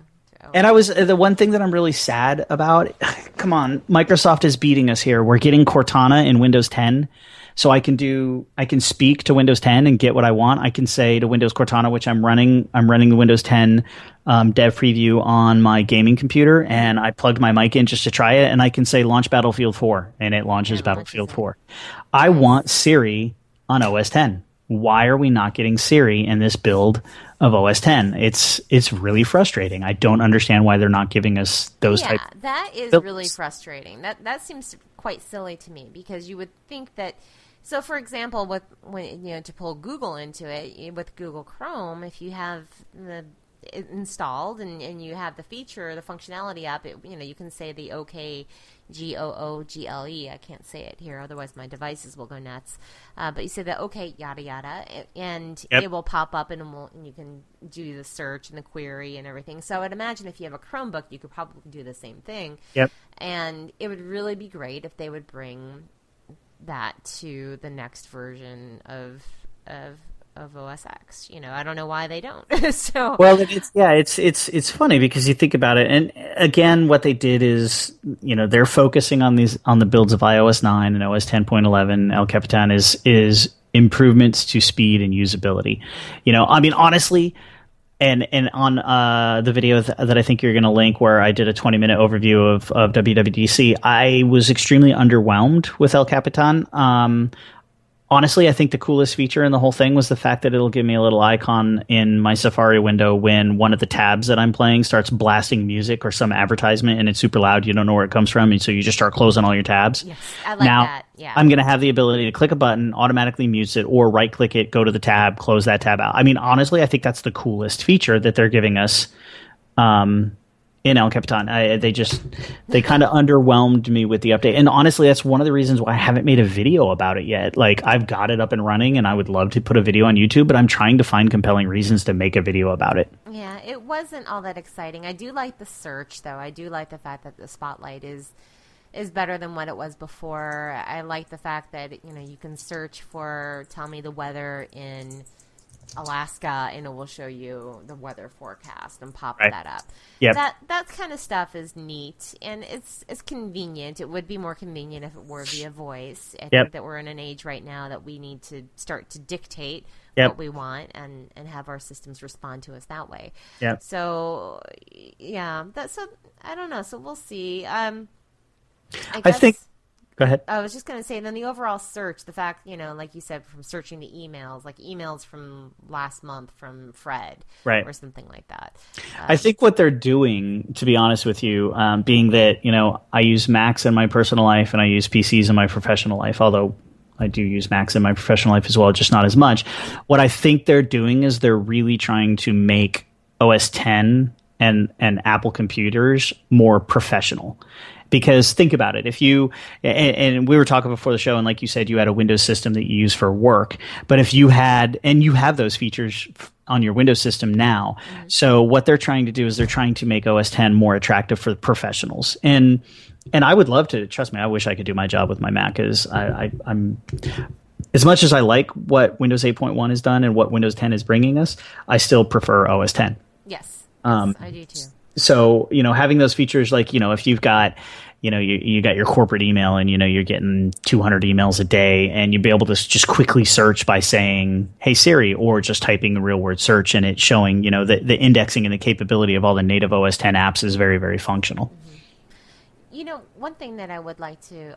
And the one thing that I'm really sad about, come on, Microsoft is beating us here. We're getting Cortana in Windows 10. So I can speak to Windows 10 and get what I want. I can say to Windows Cortana, which I'm running the Windows 10 dev preview on my gaming computer, and I plugged my mic in just to try it, and I can say launch Battlefield 4, and it launches Battlefield 4. I want Siri on OS 10. Why are we not getting Siri in this build of OS 10? It's really frustrating. I don't understand why they're not giving us those types. Yeah, that is really frustrating. That seems quite silly to me, because you would think that. So, for example, to pull Google into it with Google Chrome, if you have it installed and you have the feature, the functionality up, you can say the OK GOOGLE. I can't say it here, otherwise my devices will go nuts. But you say the OK yada yada, and it will pop up, and you can do the search and the query and everything. So I'd imagine if you have a Chromebook, you could probably do the same thing. Yep. And it would really be great if they would bring that to the next version of OS X. I don't know why they don't. So well, it's funny because you think about it, and again, what they did is they're focusing on the builds of iOS 9 and OS 10.11. El Capitan is improvements to speed and usability. Honestly. And on the video that I think you're going to link, where I did a 20-minute overview of WWDC, I was extremely underwhelmed with El Capitan. Honestly, I think the coolest feature in the whole thing was the fact that it'll give me a little icon in my Safari window when one of the tabs that I'm playing starts blasting music or some advertisement and it's super loud. You don't know where it comes from, and so you just start closing all your tabs. Yes, I like now, that. Yeah. I'm going to have the ability to click a button, automatically mutes it, or right-click it, go to the tab, close that tab out. I mean, honestly, I think that's the coolest feature that they're giving us. In El Capitan, they kind of underwhelmed me with the update, and honestly, that's one of the reasons why I haven't made a video about it yet. Like, I've got it up and running, and I would love to put a video on YouTube, but I'm trying to find compelling reasons to make a video about it. Yeah, it wasn't all that exciting. I do like the search, though. I do like the fact that the spotlight is better than what it was before. I like the fact that you can search for tell me the weather in Alaska, and it will show you the weather forecast and pop that up. Yep. That kind of stuff is neat, and it's convenient. It would be more convenient if it were via voice. I think that we're in an age right now that we need to start to dictate what we want and have our systems respond to us that way. Yep. So, yeah, so I don't know. So we'll see. I think... Go ahead. I was just going to say, then the overall search, the fact, like you said, from searching the emails, like emails from last month from Fred, right, or something like that. I think what they're doing, to be honest with you, being that, I use Macs in my personal life and I use PCs in my professional life, although I do use Macs in my professional life as well, just not as much. What I think they're doing is they're really trying to make OS X and Apple computers more professional. Because think about it, if you, and we were talking before the show, and like you said, you had a Windows system that you use for work, but if you had, and you have those features on your Windows system now, so what they're trying to do is they're trying to make OS X more attractive for professionals. And I would love to, trust me, I wish I could do my job with my Mac, as I'm, as much as I like what Windows 8.1 has done and what Windows 10 is bringing us, I still prefer OS X. Yes, I do too. So, having those features, like, if you've got, you got your corporate email and, you're getting 200 emails a day, and you'd be able to just quickly search by saying, hey, Siri, or just typing the real word search, and it's showing, the indexing and the capability of all the native OS X apps is very, very functional. Mm-hmm. One thing that I would like to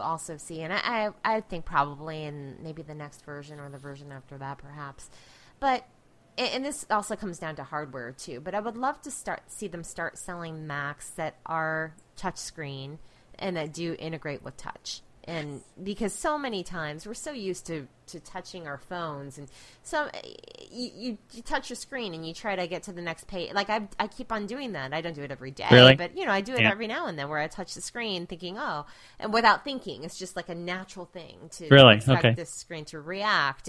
also see, and I think probably in maybe the next version or the version after that perhaps, but and this also comes down to hardware too, but I would love to see them start selling Macs that are touchscreen and that do integrate with touch. And because so many times we're so used to touching our phones, and so you touch your screen and you try to get to the next page. Like I keep on doing that. I don't do it every day, really? But I do it every now and then, where I touch the screen thinking, and without thinking, it's just like a natural thing to expect this screen to react.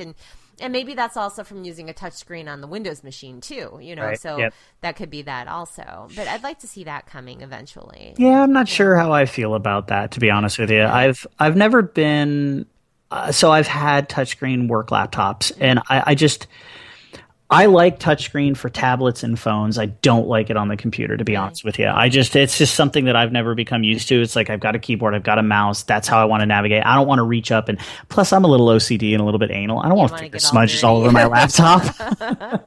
And maybe that's also from using a touch screen on the Windows machine too, Right. So that could be that also. But I'd like to see that coming eventually. Yeah, I'm not sure how I feel about that, to be honest with you. I've never been so I've had touchscreen work laptops, and I like touchscreen for tablets and phones. I don't like it on the computer, to be honest with you. It's just something that I've never become used to. It's like, I've got a keyboard, I've got a mouse. That's how I want to navigate. I don't want to reach up, and plus I'm a little OCD and a little bit anal. I don't want to stick the smudges all over my laptop.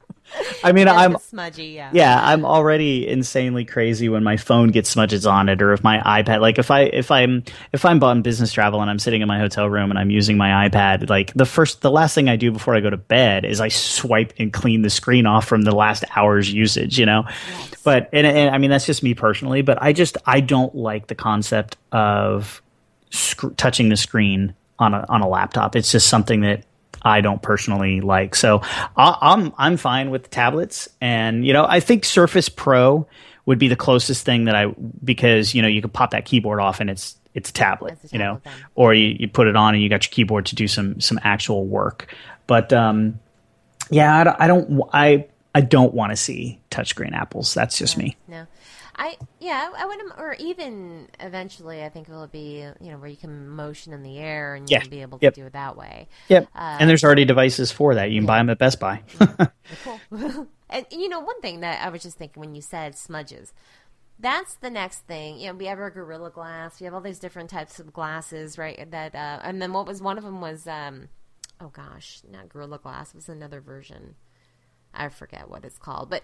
I mean, I'm smudgy, I'm already insanely crazy when my phone gets smudges on it, or if my iPad, like if I'm on business travel and I'm sitting in my hotel room and I'm using my iPad, like the last thing I do before I go to bed is I swipe and clean the screen off from the last hour's usage, Yes. But and I mean, that's just me personally, but I don't like the concept of touching the screen on a laptop. It's just something that I don't personally like. So I'm fine with the tablets, and I think Surface Pro would be the closest thing because you can pop that keyboard off and it's a tablet, or you put it on and you got your keyboard to do some actual work. But I don't want to see touchscreen apples. That's just me. No. I would, or even eventually, I think it will be, where you can motion in the air and you'll be able to do it that way. Yep. And there's already devices for that. You can buy them at Best Buy. Cool. And one thing that I was just thinking when you said smudges, that's the next thing. We have our Gorilla Glass. We have all these different types of glasses, right? That and then one of them was not Gorilla Glass. It was another version. I forget what it's called, but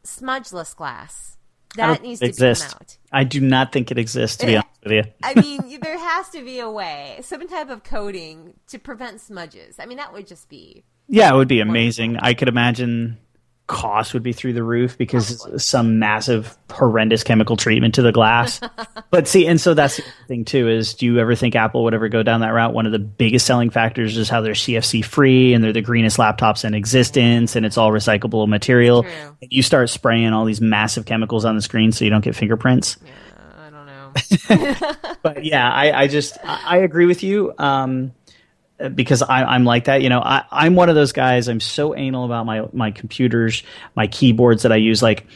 smudgeless glass. That needs to come out. I do not think it exists, to be honest with you. I mean, there has to be a way, some type of coding to prevent smudges. I mean, that would just be... Yeah, it would be amazing. I could imagine cost would be through the roof because some massive, horrendous chemical treatment to the glass. But see, and so that's the thing too, is do you ever think Apple would ever go down that route? One of the biggest selling factors is how they're CFC free and they're the greenest laptops in existence and it's all recyclable material. And you start spraying all these massive chemicals on the screen so you don't get fingerprints. Yeah, I don't know. But yeah, I agree with you. Because I'm like that, I'm one of those guys. I'm so anal about my computers, my keyboards that I use, like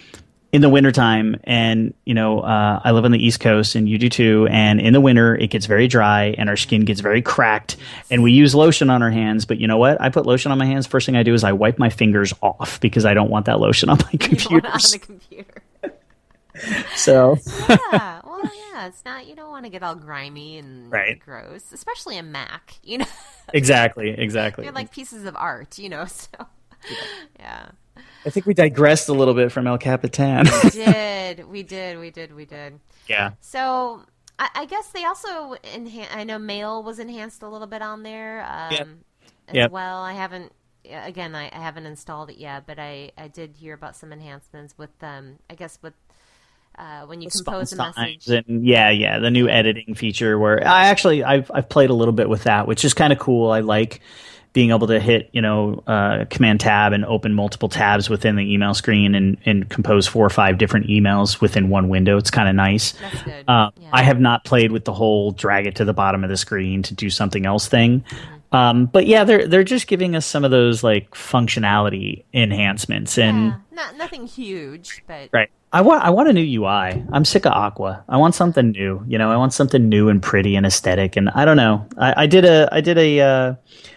in the wintertime. And, I live on the East Coast and you do too. And in the winter, it gets very dry and our skin gets very cracked and we use lotion on our hands. But you know what? I put lotion on my hands. First thing I do is I wipe my fingers off because I don't want that lotion on my computers. You don't want it on the computer. So yeah, well, yeah, it's not. You don't want to get all grimy and gross, especially a Mac. Exactly. They're like pieces of art, So yeah. I think we digressed a little bit from El Capitan. We did. Yeah. So I guess they also I know Mail was enhanced a little bit on there as well. I haven't. Again, I haven't installed it yet, but I did hear about some enhancements with I guess with when you compose a message. And the new editing feature where I've played a little bit with that, which is kind of cool. I like being able to hit, Command Tab and open multiple tabs within the email screen and compose 4 or 5 different emails within one window. It's kind of nice. That's good. I have not played with the whole drag it to the bottom of the screen to do something else thing. But yeah, they're just giving us some of those like functionality enhancements and nothing huge, but right. I want a new UI. I'm sick of Aqua. I want something new. I want something new and pretty and aesthetic. And I don't know. I did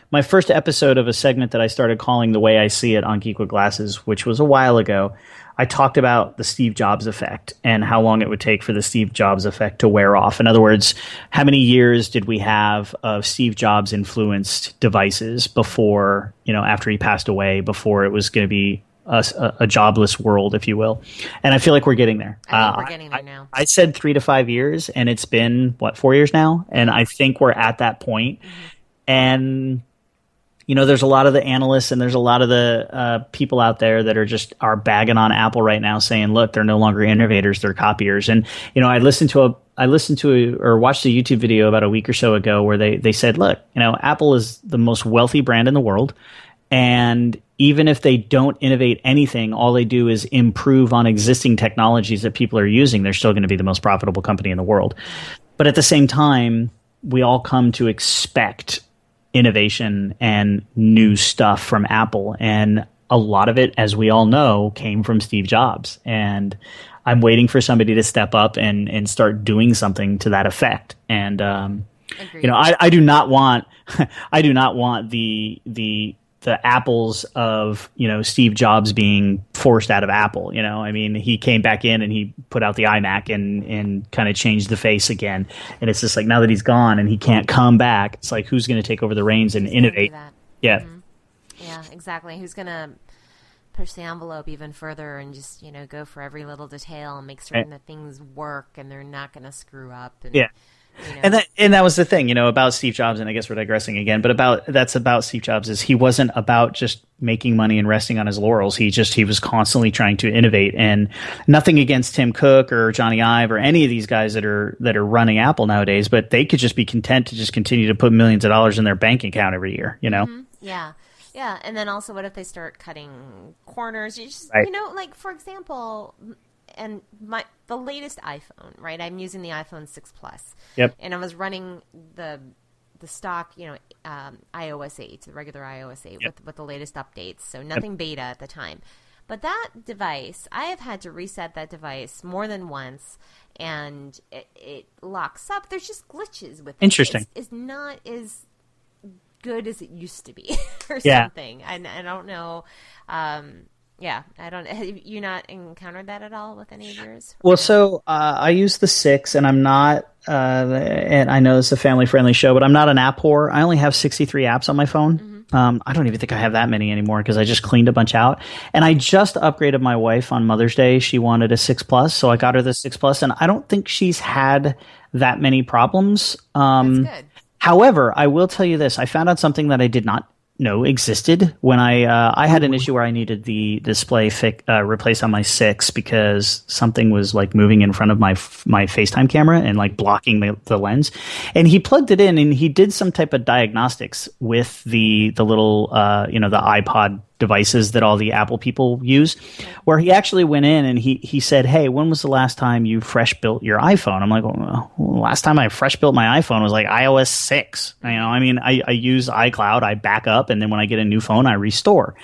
my first episode of a segment that I started calling The Way I See It on Geek with Glasses, which was a while ago. I talked about the Steve Jobs effect and how long it would take for the Steve Jobs effect to wear off. In other words, how many years did we have of Steve Jobs influenced devices before, after he passed away, before it was going to be a jobless world, if you will. And I feel like we're getting there. I think we're getting there now. I said 3 to 5 years, and it's been, 4 years now? And I think we're at that point. Mm-hmm. And, there's a lot of the analysts and there's a lot of the people out there that are bagging on Apple right now saying, look, they're no longer innovators, they're copiers. And, I listened to or watched a YouTube video about a week or so ago where they said, look, Apple is the most wealthy brand in the world. And even if they don't innovate anything, all they do is improve on existing technologies that people are using, they're still going to be the most profitable company in the world. But at the same time, we all come to expect innovation and new stuff from Apple. And a lot of it, as we all know, came from Steve Jobs. And I'm waiting for somebody to step up and start doing something to that effect. And, I do not want the apples of, Steve Jobs being forced out of Apple. He came back in and he put out the iMac and kind of changed the face again. And it's just like, now that he's gone and he can't come back, it's like, who's going to take over the reins and innovate? Yeah. Mm-hmm. Yeah, exactly. Who's going to push the envelope even further and just, go for every little detail and make certain that things work and they're not going to screw up. And, yeah. And that was the thing, about Steve Jobs, and I guess we're digressing again, but that's about Steve Jobs is he wasn't about just making money and resting on his laurels. He was constantly trying to innovate, and nothing against Tim Cook or Johnny Ive or any of these guys that are running Apple nowadays, but they could just be content to just continue to put millions of dollars in their bank account every year, Mm-hmm. Yeah. Yeah. And then also what if they start cutting corners? You just, like for example, and the latest iPhone, right? I'm using the iPhone 6 Plus. Yep. And I was running the stock, iOS 8, the regular iOS 8 with the latest updates. So nothing beta at the time. But that device, I have had to reset that device more than once, and it locks up. There's just glitches with it. Interesting. It's not as good as it used to be or something. And I don't know. Yeah, I don't. Have you not encountered that at all with any of yours? Well, so I use the 6, and I'm not. And I know it's a family-friendly show, but I'm not an app whore. I only have 63 apps on my phone, I don't even think I have that many anymore because I just cleaned a bunch out. And I just upgraded my wife on Mother's Day. She wanted a 6 Plus, so I got her the 6 Plus, and I don't think she's had that many problems. That's good. However, I will tell you this: I found out something that I did not know existed when I had an issue where I needed the display replaced on my 6 because something was like moving in front of my FaceTime camera and like blocking the lens. And he plugged it in and he did some type of diagnostics with the little the iPod devices that all the Apple people use, where he actually went in and he said, "Hey, when was the last time you fresh built your iPhone?" I'm like, well, last time I fresh built my iPhone was like iOS 6. I use iCloud, I back up, and then when I get a new phone, I restore.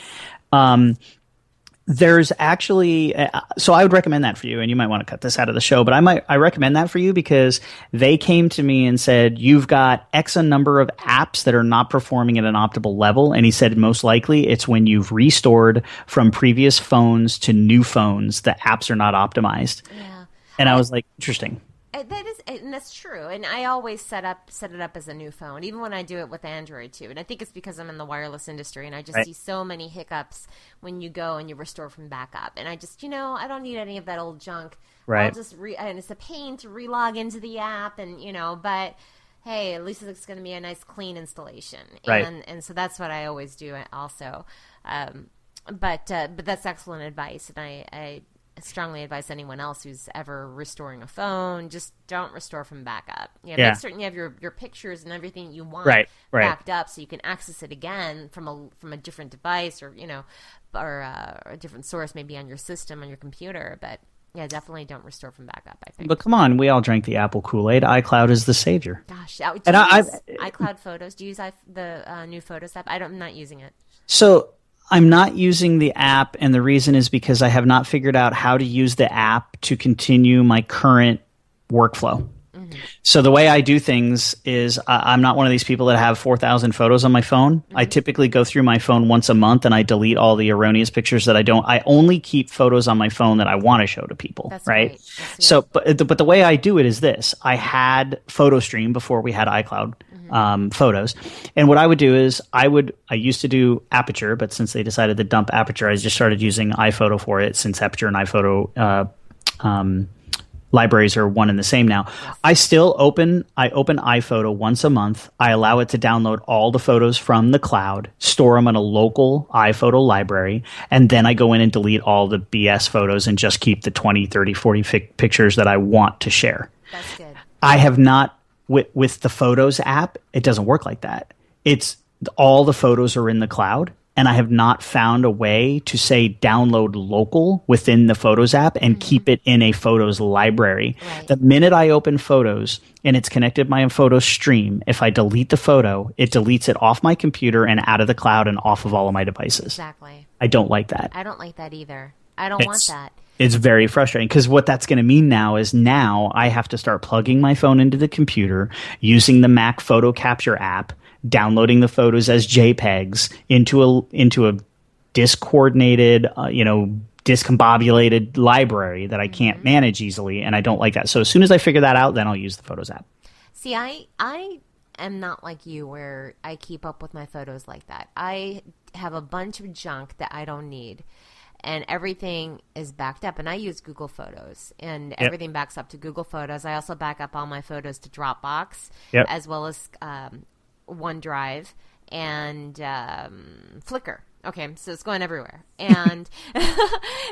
There's actually so I would recommend that for you, and you might want to cut this out of the show, but I recommend that for you because they came to me and said, you've got X a number of apps that are not performing at an optimal level, and he said most likely it's when you've restored from previous phones to new phones, the apps are not optimized. Yeah. And I was like, interesting. That is, and that's true. And I always set it up as a new phone, even when I do it with Android too. And I think it's because I'm in the wireless industry, and I just see so many hiccups when you go and you restore from backup. And I just, I don't need any of that old junk. Right. I'll just and it's a pain to relog into the app, and but hey, at least it's going to be a nice clean installation. Right. And so that's what I always do also. But that's excellent advice, and I strongly advise anyone else who's ever restoring a phone, just don't restore from backup. Make certain you have your pictures and everything you want backed up so you can access it again from a different device or a different source, maybe on your system on your computer. But yeah, definitely don't restore from backup, I think. But come on, we all drank the Apple Kool-Aid. iCloud is the savior. Gosh, do you use iCloud Photos? Do you use the new Photos app? I'm not using it. So I'm not using the app, and the reason is because I have not figured out how to use the app to continue my current workflow. Mm-hmm. So the way I do things is I'm not one of these people that have 4,000 photos on my phone. Mm-hmm. I typically go through my phone once a month, and I delete all the erroneous pictures that I don't. I only keep photos on my phone that I want to show to people. That's right. So, but the way I do it is this: I had PhotoStream before we had iCloud. Photos. And what I would do is I used to do Aperture, but since they decided to dump Aperture, I just started using iPhoto for it, since Aperture and iPhoto libraries are one and the same now. Yes. I open iPhoto once a month. I allow it to download all the photos from the cloud, store them in a local iPhoto library, and then I go in and delete all the BS photos and just keep the 20, 30, 40 pictures that I want to share. That's good. I have not with the Photos app, it doesn't work like that. It's all the photos are in the cloud, and I have not found a way to say download local within the Photos app and keep it in a Photos library. Right. The minute I open Photos and it's connected to my Photos stream, if I delete the photo, it deletes it off my computer and out of the cloud and off of all of my devices. Exactly. I don't like that. I don't like that either. I don't want that. It's very frustrating because what that's going to mean now is I have to start plugging my phone into the computer, using the Mac photo capture app, downloading the photos as JPEGs into a discoordinated, discombobulated library that I can't manage easily, and I don't like that. So as soon as I figure that out, then I'll use the Photos app. See, I am not like you where I keep up with my photos like that. I have a bunch of junk that I don't need. And everything is backed up. And I use Google Photos. And everything backs up to Google Photos. I also back up all my photos to Dropbox, as well as OneDrive and Flickr. Okay, so it's going everywhere, and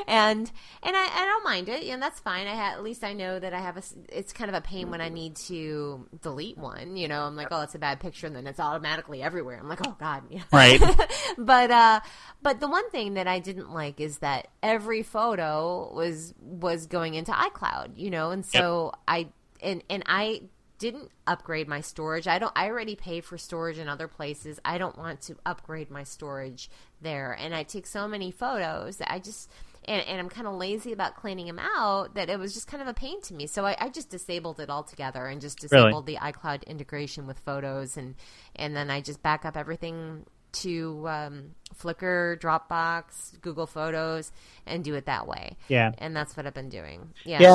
and I don't mind it, and that's fine. At least I know that I have it's kind of a pain when I need to delete one. I'm like, oh, it's a bad picture, and then it's automatically everywhere. I'm like, oh God, right. But the one thing that I didn't like is that every photo was going into iCloud, and so I didn't upgrade my storage. I already pay for storage in other places. I don't want to upgrade my storage there. And I take so many photos that I just and I'm kind of lazy about cleaning them out that it was just kind of a pain to me. So I just disabled it altogether and just disabled the iCloud integration with photos, and then I just back up everything to Flickr, Dropbox, Google Photos, and do it that way. Yeah. And that's what I've been doing. Yeah. Yeah,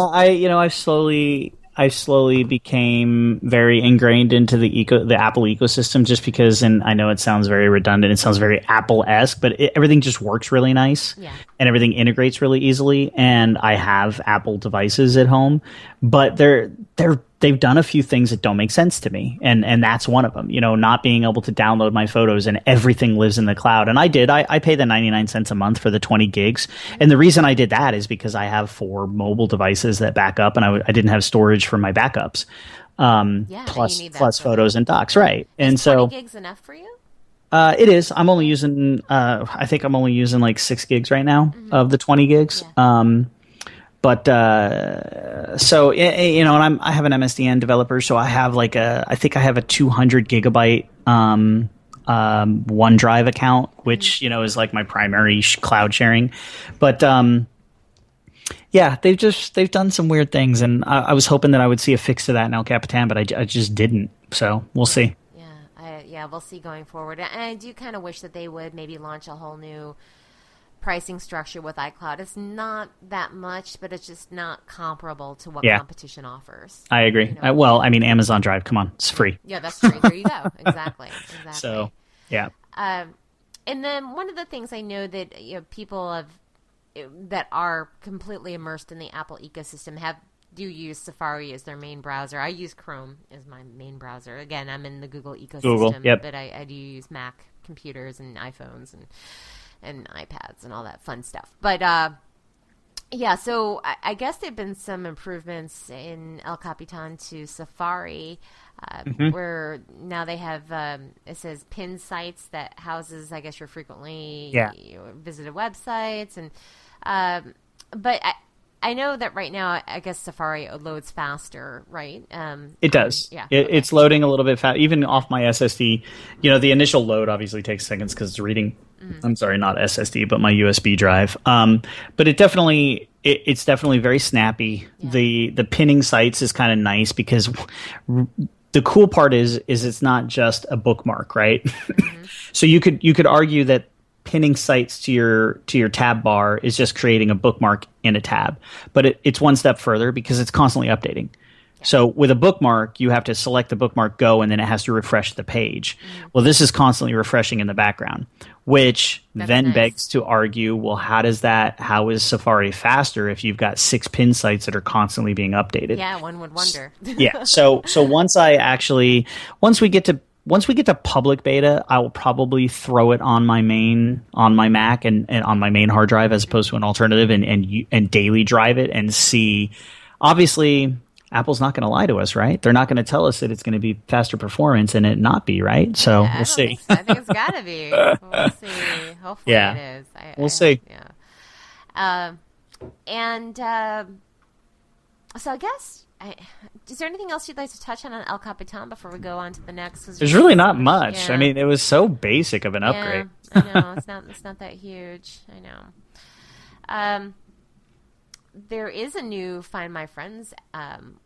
I slowly became very ingrained into the Apple ecosystem just because, and I know it sounds very redundant, it sounds very Apple-esque, but everything just works really nice. Yeah. And everything integrates really easily, and I have Apple devices at home, but they've done a few things that don't make sense to me, and that's one of them. Not being able to download my photos and everything lives in the cloud. And I pay the 99 cents a month for the 20 gigs, and the reason I did that is because I have 4 mobile devices that back up, and I didn't have storage for my backups. Plus photos and docs, right? And so 20 gigs enough for you? It is. I'm only using. I think I'm only using like 6 gigs right now of the 20 gigs. Yeah. So and I have an MSDN developer, so I have I think I have a 200 gigabyte OneDrive account, which is like my primary cloud sharing. But yeah, they've done some weird things, and I was hoping that I would see a fix to that in El Capitan, but I just didn't. So we'll see. Yeah, we'll see going forward. And I do kind of wish that they would maybe launch a whole new pricing structure with iCloud. It's not that much, but it's just not comparable to what competition offers. I agree. Amazon Drive, come on, it's free. Yeah, that's true. There you go. Exactly. So, yeah. And then one of the things I know that people that are completely immersed in the Apple ecosystem do use Safari as their main browser. I use Chrome as my main browser. Again, I'm in the Google ecosystem, but I do use Mac computers and iPhones and iPads and all that fun stuff. But so I guess there have been some improvements in El Capitan to Safari, where now they have it says pinned sites that houses, I guess, your frequently visited websites, and but I know that right now, I guess Safari loads faster, right? It does. It's loading a little bit fast, even off my SSD. The initial load obviously takes seconds because it's reading. I'm sorry, not SSD, but my USB drive. But it's definitely very snappy. Yeah. The pinning sites is kind of nice because the cool part is it's not just a bookmark, right? So you could argue that pinning sites to your tab bar is just creating a bookmark in a tab, but it's one step further because it's constantly updating. Yeah. So with a bookmark, you have to select the bookmark, go, and then it has to refresh the page. Well, this is constantly refreshing in the background, which begs to argue, well, how is Safari faster if you've got 6 pin sites that are constantly being updated? Yeah, one would wonder. Yeah. So once we get to public beta, I will probably throw it on my Mac and on my main hard drive as opposed to an alternative and daily drive it and see. Obviously, Apple's not going to lie to us, right? They're not going to tell us that it's going to be faster performance and it not be, right? So we'll see. I think it's got to be. We'll see. Hopefully it is. We'll see. Yeah. So I guess. Is there anything else you'd like to touch on El Capitan before we go on to the next? There's really not much. Yeah. I mean, it was so basic of an upgrade. I know. It's not that huge. I know. There is a new Find My Friends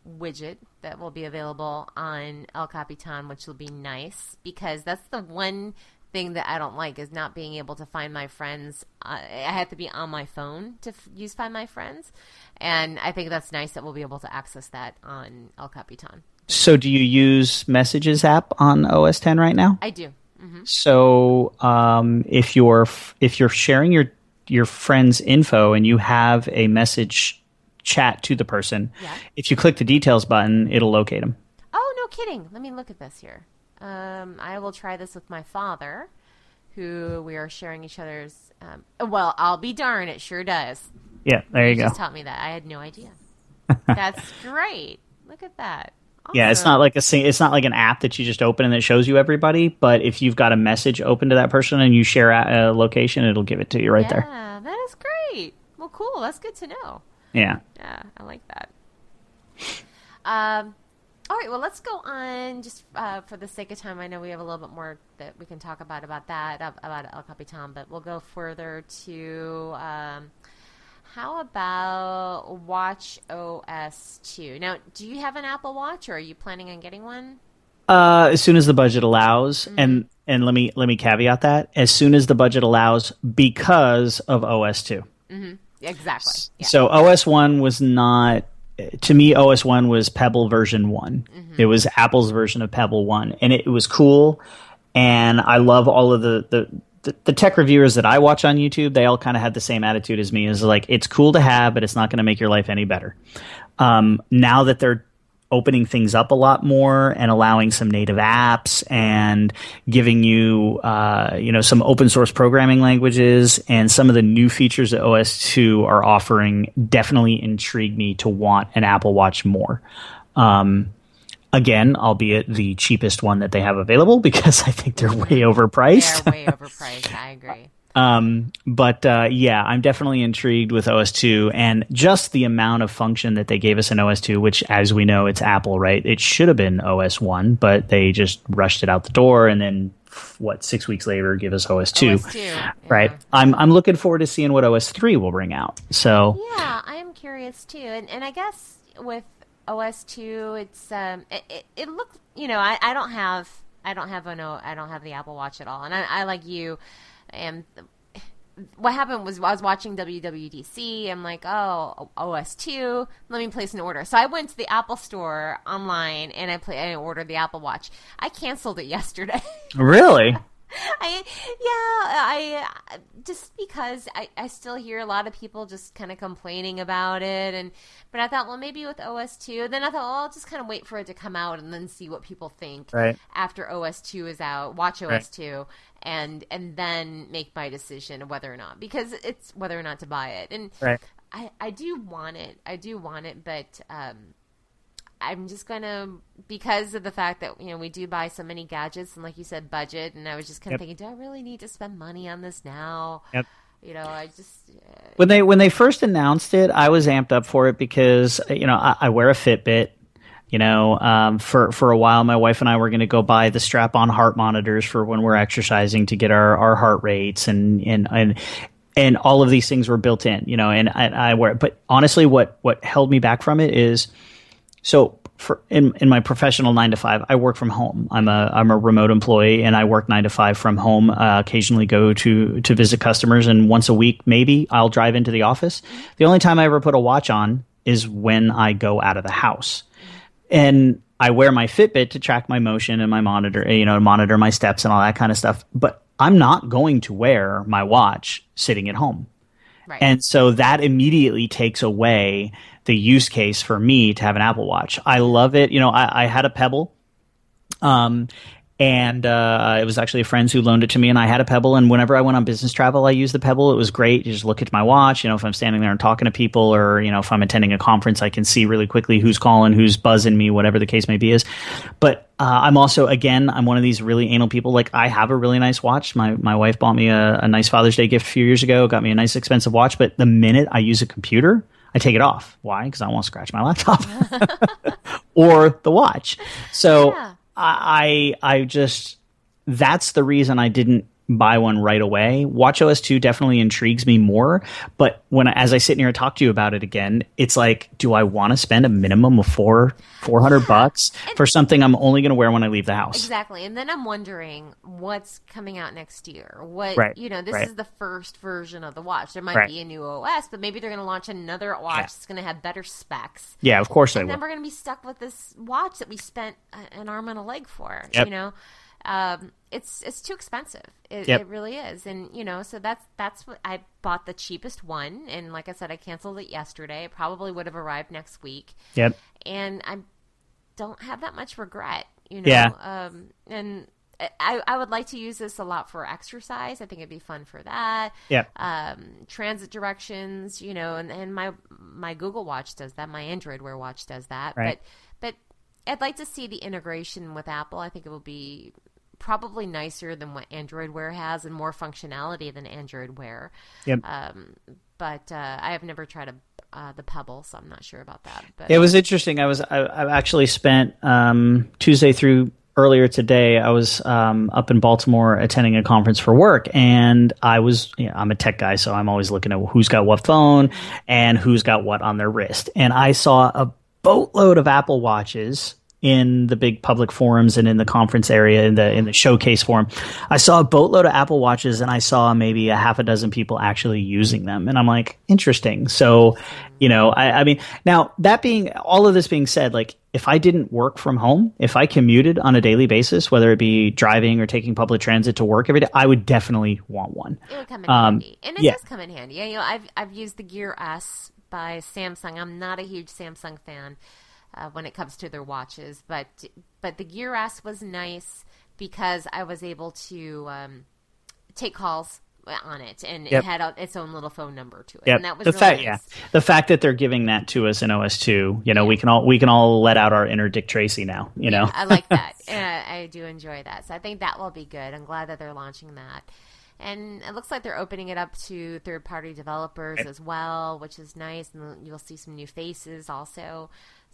widget that will be available on El Capitan, which will be nice because that's the one thing that I don't like is not being able to find my friends. I have to be on my phone to use Find My Friends. And I think that's nice that we'll be able to access that on El Capitan. So do you use Messages app on OS X right now? I do. So if you're sharing your friend's info and you have a message chat to the person, if you click the details button, it'll locate them. Oh, no kidding. Let me look at this here. I will try this with my father, who we are sharing each other's. Well, I'll be darned, it sure does. Yeah, there you go. Just taught me that. I had no idea. That's great. Look at that. Awesome. Yeah, it's not like an app that you just open and it shows you everybody. But if you've got a message open to that person and you share a location, it'll give it to you right there. Yeah, that is great. Well, cool. That's good to know. Yeah. Yeah, I like that. All right, well, let's go on just for the sake of time. I know we have a little bit more that we can talk about El Capitan, but we'll go further to how about WatchOS 2? Now, do you have an Apple Watch, or are you planning on getting one? As soon as the budget allows, and let me caveat that, as soon as the budget allows, because of OS 2. Exactly. Yeah. So OS 1 was not, to me, OS 1 was Pebble version 1. It was Apple's version of Pebble 1, and it was cool. And I love all of the tech reviewers that I watch on YouTube. They all kind of had the same attitude as me. Is like, it's cool to have, but it's not going to make your life any better. Now that they're opening things up a lot more and allowing some native apps and giving you, some open source programming languages, and some of the new features that OS 2 are offering definitely intrigue me to want an Apple Watch more. Again, albeit the cheapest one that they have available, because I think they're way overpriced. They're way overpriced. I agree. But I'm definitely intrigued with OS 2, and just the amount of function that they gave us in OS 2, which, as we know, it's Apple, right? It should have been OS 1, but they just rushed it out the door, and then 6 weeks later give us OS 2. OS 2, yeah. Right? I'm looking forward to seeing what OS 3 will bring out. So yeah, I'm curious too, and I guess with OS 2, it's it looks, I don't have the Apple Watch at all, and I like you. And what happened was I was watching WWDC. I'm like, oh, OS 2, let me place an order. So I went to the Apple Store online and I ordered the Apple Watch. I canceled it yesterday. Really? I just because I still hear a lot of people just kind of complaining about it, but I thought, well, maybe with OS 2, then I thought, well, I'll just kind of wait for it to come out and then see what people think after OS 2 is out, WatchOS 2, and then make my decision of whether or not, because it's whether or not to buy it. And I do want it, but I'm just going to, because of the fact that, we do buy so many gadgets and, like you said, budget, and I was just kind of thinking, do I really need to spend money on this now? Yep. I just... When they first announced it, I was amped up for it because, I wear a Fitbit. For a while, my wife and I were going to go buy the strap-on heart monitors for when we're exercising to get our heart rates, and all of these things were built in, and I wear it. But honestly, what held me back from it is, so in my professional 9 to 5, I work from home. I'm a remote employee, and I work 9 to 5 from home. Occasionally go to visit customers, and once a week maybe I'll drive into the office. The only time I ever put a watch on is when I go out of the house, and I wear my Fitbit to track my motion and my monitor, to monitor my steps and all that kind of stuff. But I'm not going to wear my watch sitting at home. Right. And so that immediately takes away the use case for me to have an Apple Watch. I love it. I had a Pebble, and it was actually a friend who loaned it to me, and I had a Pebble. And whenever I went on business travel, I used the Pebble. It was great. You just look at my watch. If I'm standing there and talking to people, or if I'm attending a conference, I can see really quickly who's calling, who's buzzing me, whatever the case may be is. But I'm also, again, I'm one of these really anal people. Like, I have a really nice watch. My wife bought me a nice Father's Day gift a few years ago, got me a nice expensive watch. But the minute I use a computer, I take it off. Why? Because I don't want to scratch my laptop or the watch. So I just, that's the reason I didn't buy one right away. WatchOS 2 definitely intrigues me more, but as I sit here and talk to you about it again, it's like, do I want to spend a minimum of $400 for something I'm only going to wear when I leave the house? Exactly. And then I'm wondering what's coming out next year. This is the first version of the watch. There might be a new OS, but maybe they're going to launch another watch that's going to have better specs. Yeah, of course they will. And then we're going to be stuck with this watch that we spent an arm and a leg for, It's too expensive. It really is. And, so that's what I bought, the cheapest one. And like I said, I canceled it yesterday. It probably would have arrived next week. Yep. And I don't have that much regret, Yeah. And I would like to use this a lot for exercise. I think it'd be fun for that. Yeah. Transit directions, and my Google Watch does that. My Android Wear watch does that. Right. But I'd like to see the integration with Apple. I think it will be probably nicer than what Android Wear has, and more functionality than Android Wear. Yep. But I have never tried the Pebble, so I'm not sure about that. But it was interesting. I've actually spent Tuesday through earlier today. I was up in Baltimore attending a conference for work, and I'm a tech guy, so I'm always looking at who's got what phone and who's got what on their wrist. And I saw a boatload of Apple Watches in the big public forums and in the conference area, in the showcase forum, I saw a boatload of Apple Watches, and I saw maybe a half a dozen people actually using them. And I'm like, interesting. So, I mean, now all of this being said, like, if I didn't work from home, if I commuted on a daily basis, whether it be driving or taking public transit to work every day, I would definitely want one. It would come in handy. And it does come in handy. I've used the Gear S by Samsung. I'm not a huge Samsung fan when it comes to their watches, but the Gear S was nice because I was able to take calls on it, and it had its own little phone number to it, and that was nice. The fact that they're giving that to us in OS2, we can all let out our inner Dick Tracy now. I like that. I do enjoy that, so I think that will be good. I'm glad that they're launching that. And it looks like they're opening it up to third-party developers as well, which is nice. And you'll see some new faces also.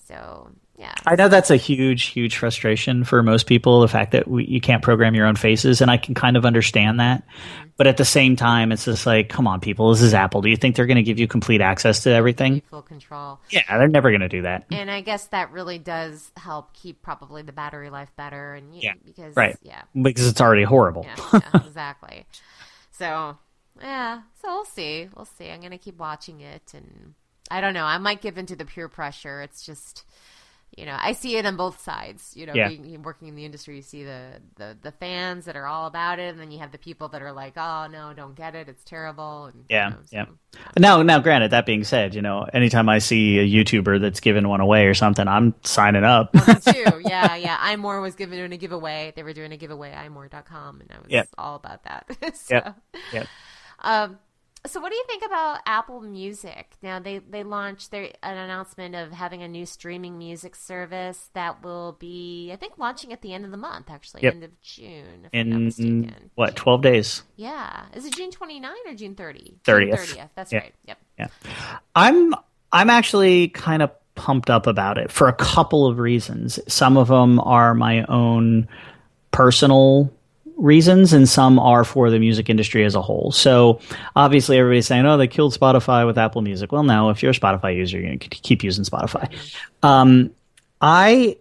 So, yeah. I know that's a huge, huge frustration for most people, the fact that you can't program your own faces. And I can kind of understand that. Mm-hmm. But at the same time, it's just like, come on, people. This is Apple. Do you think they're going to give you complete access to everything? Full control. Yeah, they're never going to do that. And I guess that really does help keep probably the battery life better. And because it's already horrible. Yeah, exactly. So we'll see. I'm going to keep watching it, and I don't know. I might give into the peer pressure. It's just, I see it on both sides. Working in the industry, you see the fans that are all about it, and then you have the people that are like, oh, no, don't get it. It's terrible. And, Now, granted, that being said, anytime I see a YouTuber that's giving one away or something, I'm signing up. Me too. Yeah. iMore was doing a giveaway. They were doing a giveaway, iMore.com, and I was all about that. So what do you think about Apple Music? Now, they launched an announcement of having a new streaming music service that will be, I think, launching at the end of the month, actually, end of June, if I'm not mistaken. 12 days? Yeah. Is it June 29 or June 30? 30th. June 30th. That's right. Yep. Yeah. I'm actually kind of pumped up about it for a couple of reasons. Some of them are my own personal reasons, and some are for the music industry as a whole. So obviously everybody's saying, oh, they killed Spotify with Apple Music. Well, no, if you're a Spotify user, you're going to keep using Spotify. And I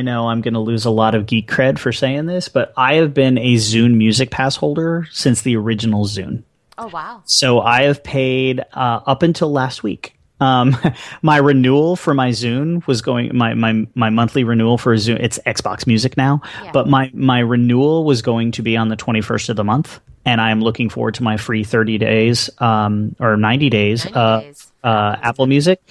know I'm going to lose a lot of geek cred for saying this, but I have been a Zune Music Pass holder since the original Zune. Oh, wow. So I have paid up until last week. My renewal for my Zune was going, my monthly renewal for Zune, it's Xbox Music now, but my renewal was going to be on the 21st of the month, and I am looking forward to my free 30 days, or 90 days, Apple Music.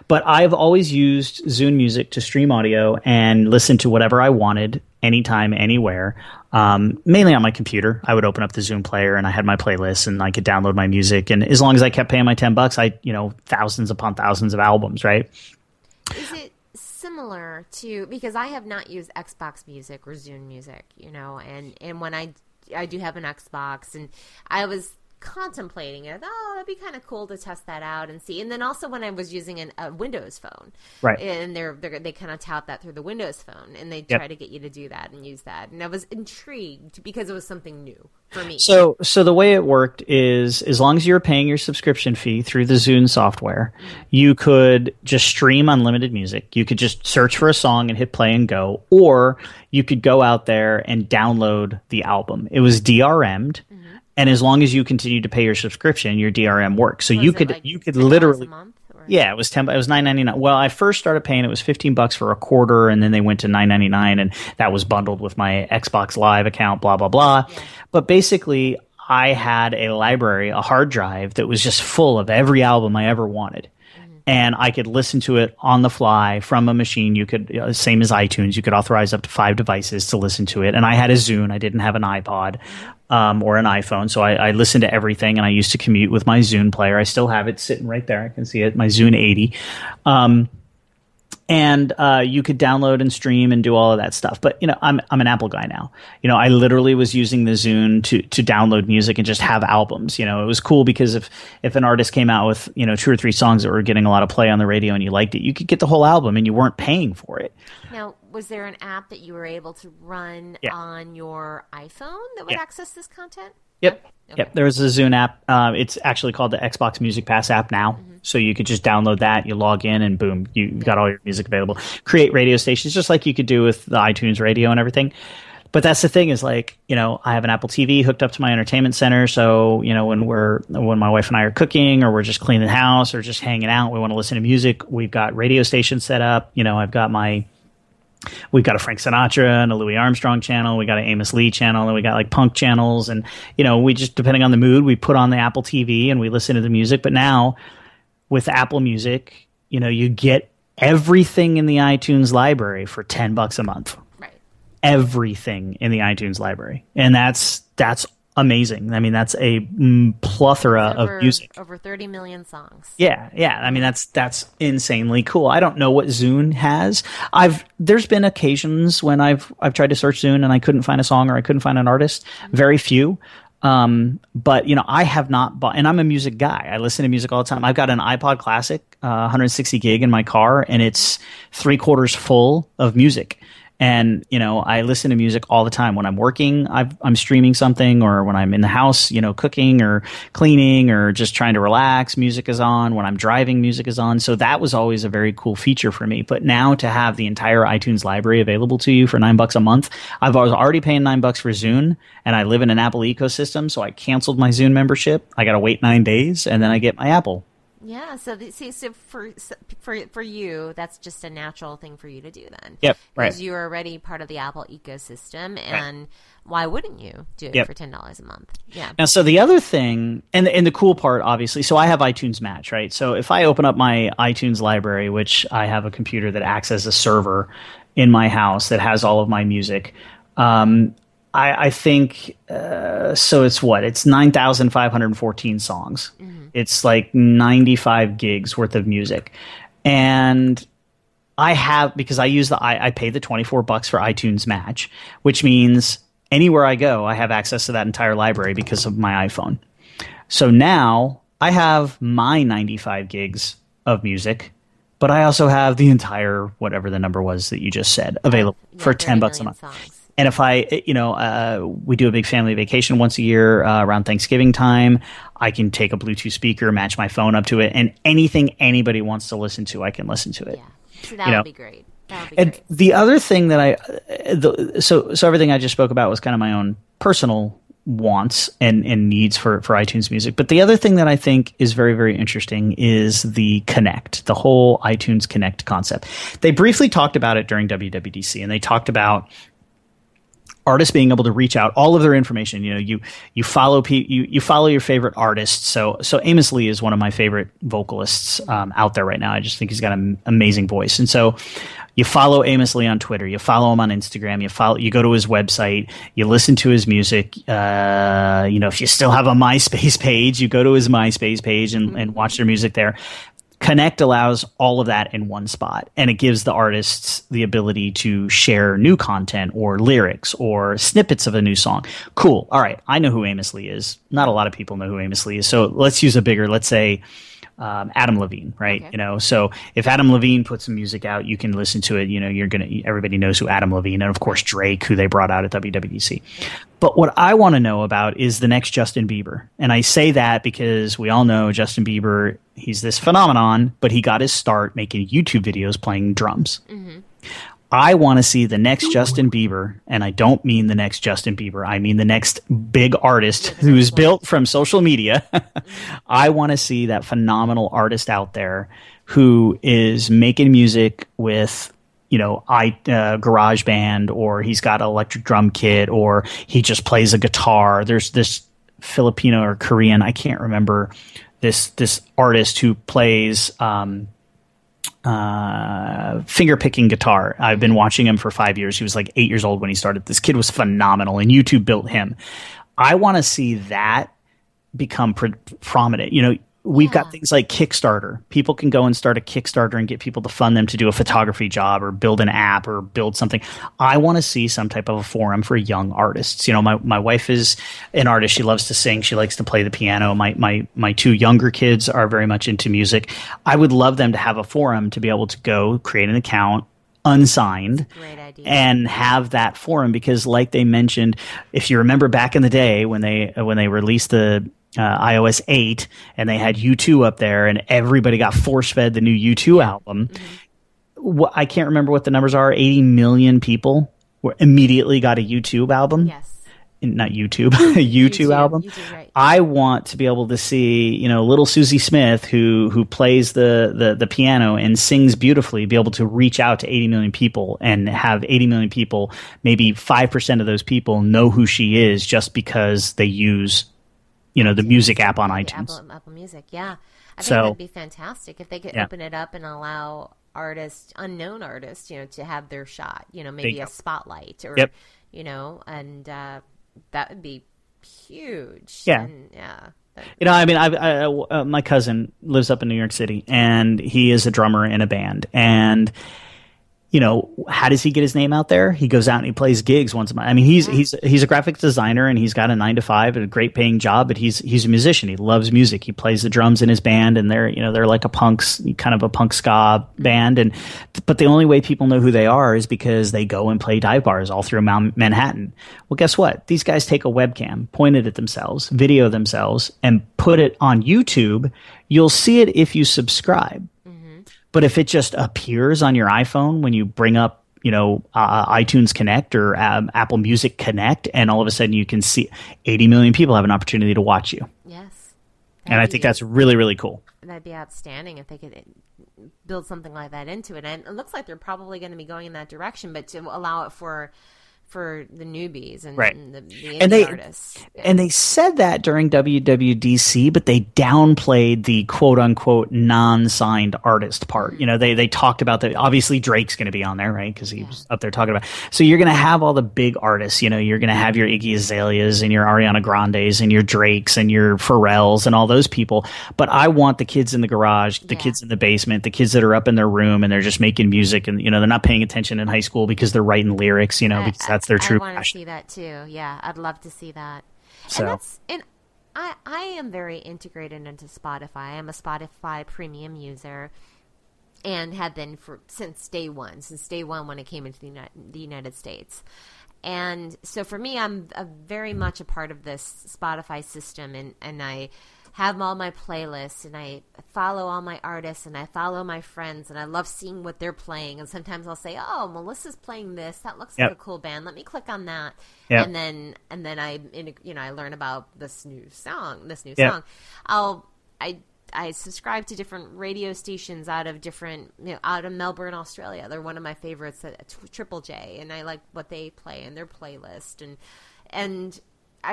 But I've always used Zune Music to stream audio and listen to whatever I wanted, anytime, anywhere. Mainly on my computer. I would open up the Zune player and I had my playlists and I could download my music. And as long as I kept paying my $10, thousands upon thousands of albums, right? Is it similar to, because I have not used Xbox Music or Zune Music, and when I do have an Xbox, and I was contemplating it. Oh, that'd be kind of cool to test that out and see. And then also when I was using a Windows phone, right? And they kind of tout that through the Windows phone, and they try to get you to do that and use that. And I was intrigued because it was something new for me. So the way it worked is, as long as you were paying your subscription fee through the Zune software, you could just stream unlimited music. You could just search for a song and hit play and go, or you could go out there and download the album. It was DRM'd. And as long as you continue to pay your subscription, your DRM works. So you could literally, a month, or? Yeah, it was $10. It was $9.99. Well, I first started paying, it was $15 for a quarter, and then they went to $9.99, and that was bundled with my Xbox Live account, blah blah blah. Yeah. But basically, I had a library, a hard drive that was just full of every album I ever wanted. And I could listen to it on the fly from a machine. You could, same as iTunes, you could authorize up to 5 devices to listen to it. And I had a Zune. I didn't have an iPod or an iPhone. So I listened to everything, and I used to commute with my Zune player. I still have it sitting right there. I can see it, my Zune 80. And you could download and stream and do all of that stuff. But, I'm an Apple guy now. I literally was using the Zune to download music and just have albums. It was cool because if an artist came out with, 2 or 3 songs that were getting a lot of play on the radio and you liked it, you could get the whole album and you weren't paying for it. Now, was there an app that you were able to run on your iPhone that would access this content? Yep. Okay. Yep. There was a Zune app. It's actually called the Xbox Music Pass app now. So you could just download that, you log in, and boom, you've got all your music available. Create radio stations, just like you could do with the iTunes radio and everything. But that's the thing is like, I have an Apple TV hooked up to my entertainment center. So, when my wife and I are cooking or we're just cleaning the house or just hanging out, we want to listen to music. We've got radio stations set up. We've got a Frank Sinatra and a Louis Armstrong channel. We got an Amos Lee channel, and we got like punk channels. And, we just, depending on the mood, we put on the Apple TV and we listen to the music. But now with Apple Music, you get everything in the iTunes library for $10 a month. Everything in the iTunes library, and that's amazing. I mean, that's a plethora of music. Over 30 million songs. Yeah. I mean, that's insanely cool. I don't know what Zune has. There's been occasions when I've tried to search Zune and I couldn't find a song or I couldn't find an artist. Very few. But I have not bought, and I'm a music guy. I listen to music all the time. I've got an iPod Classic, 160 gig in my car, and it's 3/4 full of music. And, I listen to music all the time. When I'm working, I'm streaming something, or when I'm in the house, cooking or cleaning or just trying to relax, music is on. When I'm driving, music is on. So that was always a very cool feature for me. But now to have the entire iTunes library available to you for $9 a month, I was already paying $9 for Zune, and I live in an Apple ecosystem. So I canceled my Zune membership. I got to wait 9 days, and then I get my Apple. Yeah, so for you, that's just a natural thing for you to do then. Yep, right. Because you're already part of the Apple ecosystem, and why wouldn't you do it for $10 a month? Yeah. Now, so the other thing, and the cool part, obviously, so I have iTunes Match, right? So if I open up my iTunes library, which I have a computer that acts as a server in my house that has all of my music, I think, so it's what? It's 9,514 songs. Mm-hmm. It's like 95 gigs worth of music. And because I pay the $24 for iTunes Match, which means anywhere I go, I have access to that entire library because of my iPhone. So now I have my 95 gigs of music, but I also have the entire, whatever the number was that you just said, available for $10 a month. Songs. And if we do a big family vacation once a year around Thanksgiving time, I can take a Bluetooth speaker, match my phone up to it, and anything anybody wants to listen to, I can listen to it. Yeah, so that would be great. And the other thing that so everything I just spoke about was kind of my own personal wants and needs for iTunes Music. But the other thing that I think is very, very interesting is the Connect, the whole iTunes Connect concept. They briefly talked about it during WWDC, and they talked about artists being able to reach out, all of their information. You follow you follow your favorite artists. So Amos Lee is one of my favorite vocalists out there right now. I just think he's got an amazing voice. And so you follow Amos Lee on Twitter, you follow him on Instagram, you go to his website, you listen to his music. If you still have a MySpace page, you go to his MySpace page and watch their music there. Connect allows all of that in one spot, and it gives the artists the ability to share new content or lyrics or snippets of a new song. Cool. All right. I know who Amos Lee is. Not a lot of people know who Amos Lee is. So let's use let's say Adam Levine, right? Okay. So if Adam Levine puts some music out, you can listen to it. Everybody knows who Adam Levine, and of course Drake, who they brought out at WWDC. But what I want to know about is the next Justin Bieber. And I say that because we all know Justin Bieber, he's this phenomenon, but he got his start making YouTube videos playing drums. Mm-hmm. I want to see the next Justin Bieber, and I don't mean the next Justin Bieber. I mean the next big artist who's built from social media. I want to see that phenomenal artist out there who is making music with GarageBand, or he's got an electric drum kit, or he just plays a guitar. There's this Filipino or Korean, I can't remember, this artist who plays finger picking guitar. I've been watching him for 5 years. He was like 8 years old when he started. This kid was phenomenal, and YouTube built him. I want to see that become prominent. We've got things like Kickstarter. People can go and start a Kickstarter and get people to fund them to do a photography job or build an app or build something. I want to see some type of a forum for young artists. My wife is an artist. She loves to sing. She likes to play the piano. My two younger kids are very much into music. I would love them to have a forum to be able to go create an account, unsigned, great idea, and have that forum, because like they mentioned, if you remember back in the day when they released the iOS 8, and they had U2 up there, and everybody got force-fed the new U2 album. I can't remember what the numbers are. 80 million people immediately got a YouTube album. Yes. Not YouTube, a YouTube album. YouTube, right. I want to be able to see, little Susie Smith who plays the piano and sings beautifully, be able to reach out to 80 million people and have 80 million people, maybe 5% of those people know who she is just because they use, the music app on iTunes. Apple Music, yeah. I think So- that'd be fantastic if they could open it up and allow unknown artists, to have their shot, maybe go. a spotlight or, Yep. and that would be huge. Yeah. And, yeah. My cousin lives up in New York City, and he is a drummer in a band. And how does he get his name out there? He goes out and he plays gigs once a month. I mean, he's a graphic designer, and he's got a 9-to-5 and a great paying job, but he's a musician. He loves music. He plays the drums in his band, and they're like a punk ska band. But the only way people know who they are is because they go and play dive bars all through Manhattan. Well, guess what? These guys take a webcam, point it at themselves, video themselves, and put it on YouTube. You'll see it if you subscribe. But if it just appears on your iPhone when you bring up, iTunes Connect or Apple Music Connect, and all of a sudden you can see 80 million people have an opportunity to watch you. Yes. And I think that's really, really cool. That'd be outstanding if they could build something like that into it. And it looks like they're probably going to be going in that direction, but to allow it for the newbies and, Right. and the indie artists. And they said that during WWDC, but they downplayed the quote-unquote non-signed artist part. They talked about that. Obviously, Drake's going to be on there, right? Because he was up there talking about. So you're going to have all the big artists. You're going to have your Iggy Azaleas and your Ariana Grandes and your Drakes and your Pharrells and all those people. But I want the kids in the garage, the kids in the basement, the kids that are up in their room and they're just making music, and they're not paying attention in high school because they're writing lyrics. Because that's their true I want to passion. see that too. Yeah, I'd love to see that. So. And I am very integrated into Spotify. I'm a Spotify premium user and have been since day one when it came into the United States. And so for me, I'm very much a part of this Spotify system, and I have all my playlists, and I follow all my artists, and I follow my friends, and I love seeing what they're playing. And sometimes I'll say, "Oh, Melissa's playing this. That looks like a cool band. Let me click on that." Yep. And then I learn about this new song. Yep. I subscribe to different radio stations out of Melbourne, Australia. They're one of my favorites, Triple J, and I like what they play in their playlist. And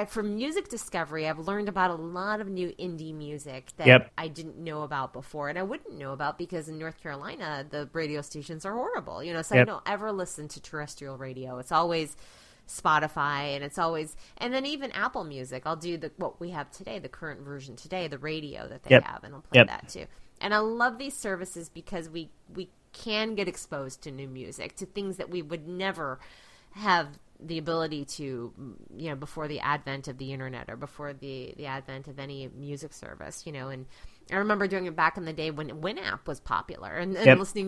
for music discovery, I've learned about a lot of new indie music that I didn't know about before, and I wouldn't know about because in North Carolina the radio stations are horrible. So I don't ever listen to terrestrial radio. It's always Spotify, and then even Apple Music. I'll do what we have today, the current version today, the radio that they have, and I'll play that too. And I love these services because we can get exposed to new music, to things that we would never have the ability to, before the advent of the internet or before the advent of any music service, and I remember doing it back in the day when Winamp was popular and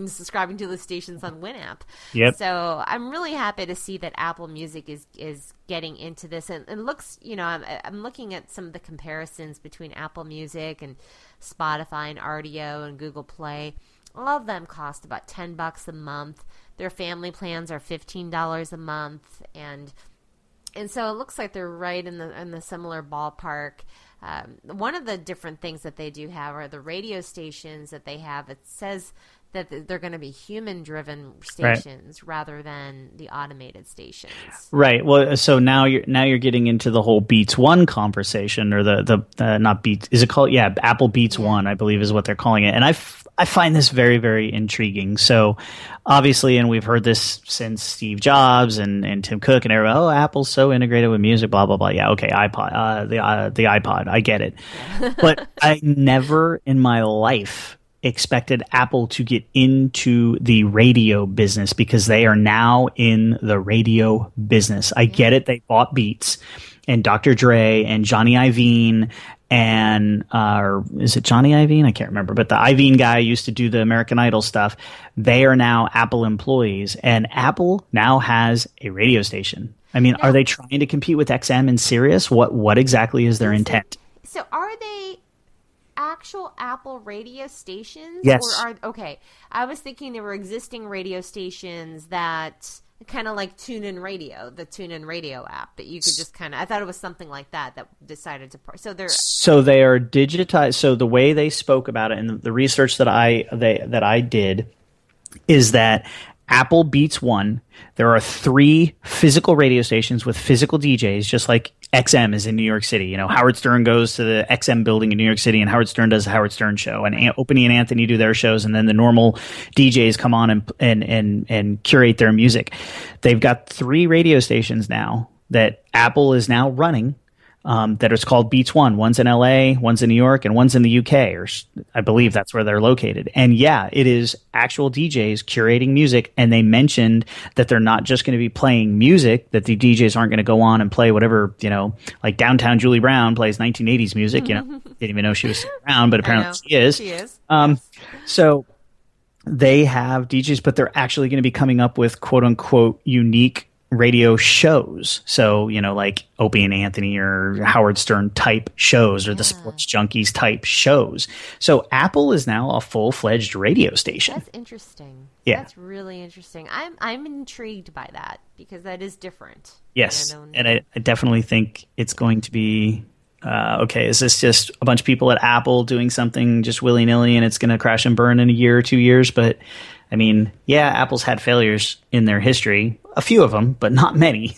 subscribing to the stations on Winamp. Yep. So I'm really happy to see that Apple Music is getting into this, and it looks, I'm looking at some of the comparisons between Apple Music and Spotify and RDO and Google Play. All of them cost about $10 a month. Their family plans are $15 a month, and so it looks like they're right in the similar ballpark. One of the different things that they do have are the radio stations that they have. It says that they're going to be human-driven stations rather than the automated stations. Right. Well, so now you're getting into the whole Beats One conversation, or the not Beats. Is it called? Yeah, Apple Beats One, I believe, is what they're calling it. And I find this very, very intriguing. So obviously, and we've heard this since Steve Jobs and Tim Cook and everyone. Oh, Apple's so integrated with music, blah blah blah. Yeah, okay, iPod, the iPod, I get it. But I never in my life expected Apple to get into the radio business, because they are now in the radio business. I get it. They bought Beats and Dr. Dre and Johnny Iovine, and or is it Johnny Iovine? I can't remember. But the Iovine guy used to do the American Idol stuff. They are now Apple employees, and Apple now has a radio station. I mean, are they trying to compete with XM and Sirius? What exactly is their intent? So are they actual Apple radio stations? Yes. Or okay. I was thinking there were existing radio stations that kind of like TuneIn Radio, the TuneIn Radio app that you could just kind of. I thought it was something like that decided to. So they are digitized. So the way they spoke about it and the research that I did is that Apple Beats One. There are 3 physical radio stations with physical DJs, just like XM is in New York City. Howard Stern goes to the XM building in New York City, and Howard Stern does the Howard Stern show, and Opie and Anthony do their shows, and then the normal DJs come on and curate their music. They've got 3 radio stations now that Apple is now running. That is called Beats One. One's in LA, one's in New York, and one's in the UK, or I believe that's where they're located. And yeah, it is actual DJs curating music, and they mentioned that they're not just going to be playing music, that the DJs aren't going to go on and play whatever, like Downtown Julie Brown plays 1980s music, didn't even know she was around, but apparently she is. She is. So they have DJs, but they're actually going to be coming up with quote unquote unique radio shows. So, like Opie and Anthony or Howard Stern type shows or the Sports Junkies type shows. So Apple is now a full-fledged radio station. That's interesting. Yeah. That's really interesting. I'm intrigued by that because that is different. Yes. And I definitely think it's going to be okay, is this just a bunch of people at Apple doing something just willy-nilly and it's going to crash and burn in a year or 2 years? But I mean, yeah, Apple's had failures in their history, a few of them, but not many.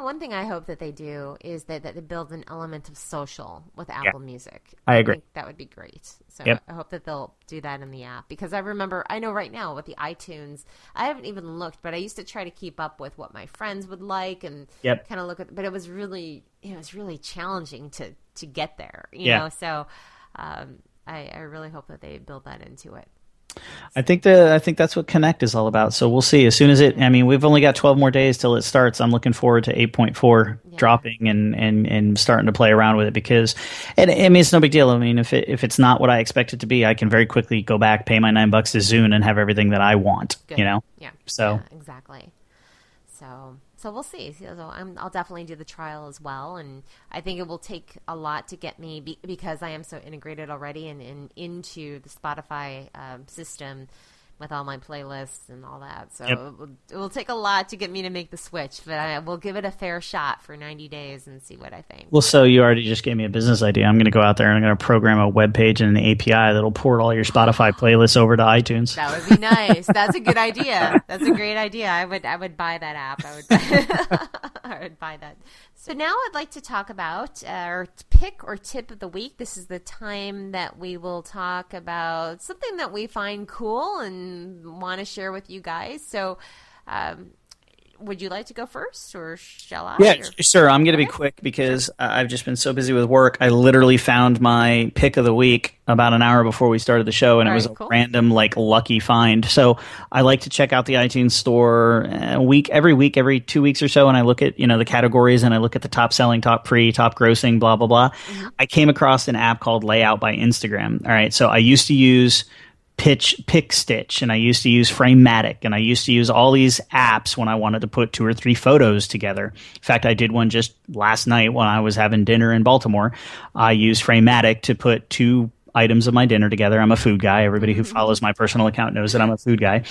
One thing I hope that they do is that they build an element of social with Apple Music. I agree. Think that would be great. So Yep. I hope that they'll do that in the app because I know right now with the iTunes, I haven't even looked, but I used to try to keep up with what my friends would like and kind of look at, but it was really challenging to get there, you know? So I really hope that they build that into it. I think that's what Connect is all about. So we'll see. As soon as we've only got 12 more days till it starts. I'm looking forward to 8.4 dropping and starting to play around with it because, it's no big deal. I mean, if it's not what I expect it to be, I can very quickly go back, pay my $9 to Zune, and have everything that I want. Good. Yeah. So exactly. So we'll see. So I'll definitely do the trial as well, and I think it will take a lot to get me because I am so integrated already and into the Spotify system with all my playlists and all that. So it will take a lot to get me to make the switch, but I will give it a fair shot for 90 days and see what I think. Well, so you already just gave me a business idea. I'm going to go out there and I'm going to program a web page and an API that'll port all your Spotify playlists over to iTunes. That would be nice. That's a good idea. That's a great idea. I would buy that app. I would buy that. So now I'd like to talk about our pick or tip of the week. This is the time that we will talk about something that we find cool and want to share with you guys. So would you like to go first or shall I? Yeah, sure. I'm going to be quick because I've just been so busy with work. I literally found my pick of the week about an hour before we started the show, and it was a random, lucky find. So I like to check out the iTunes store every 2 weeks or so, and I look at the categories, and I look at the top selling, top free, top grossing, blah, blah, blah. Mm-hmm. I came across an app called Layout by Instagram. All right, so I used to use Pick Stitch, and I used to use Frame-Matic, and I used to use all these apps when I wanted to put 2 or 3 photos together. In fact, I did one just last night when I was having dinner in Baltimore. I used Frame-Matic to put 2 items of my dinner together. I'm a food guy. Everybody who follows my personal account knows that I'm a food guy.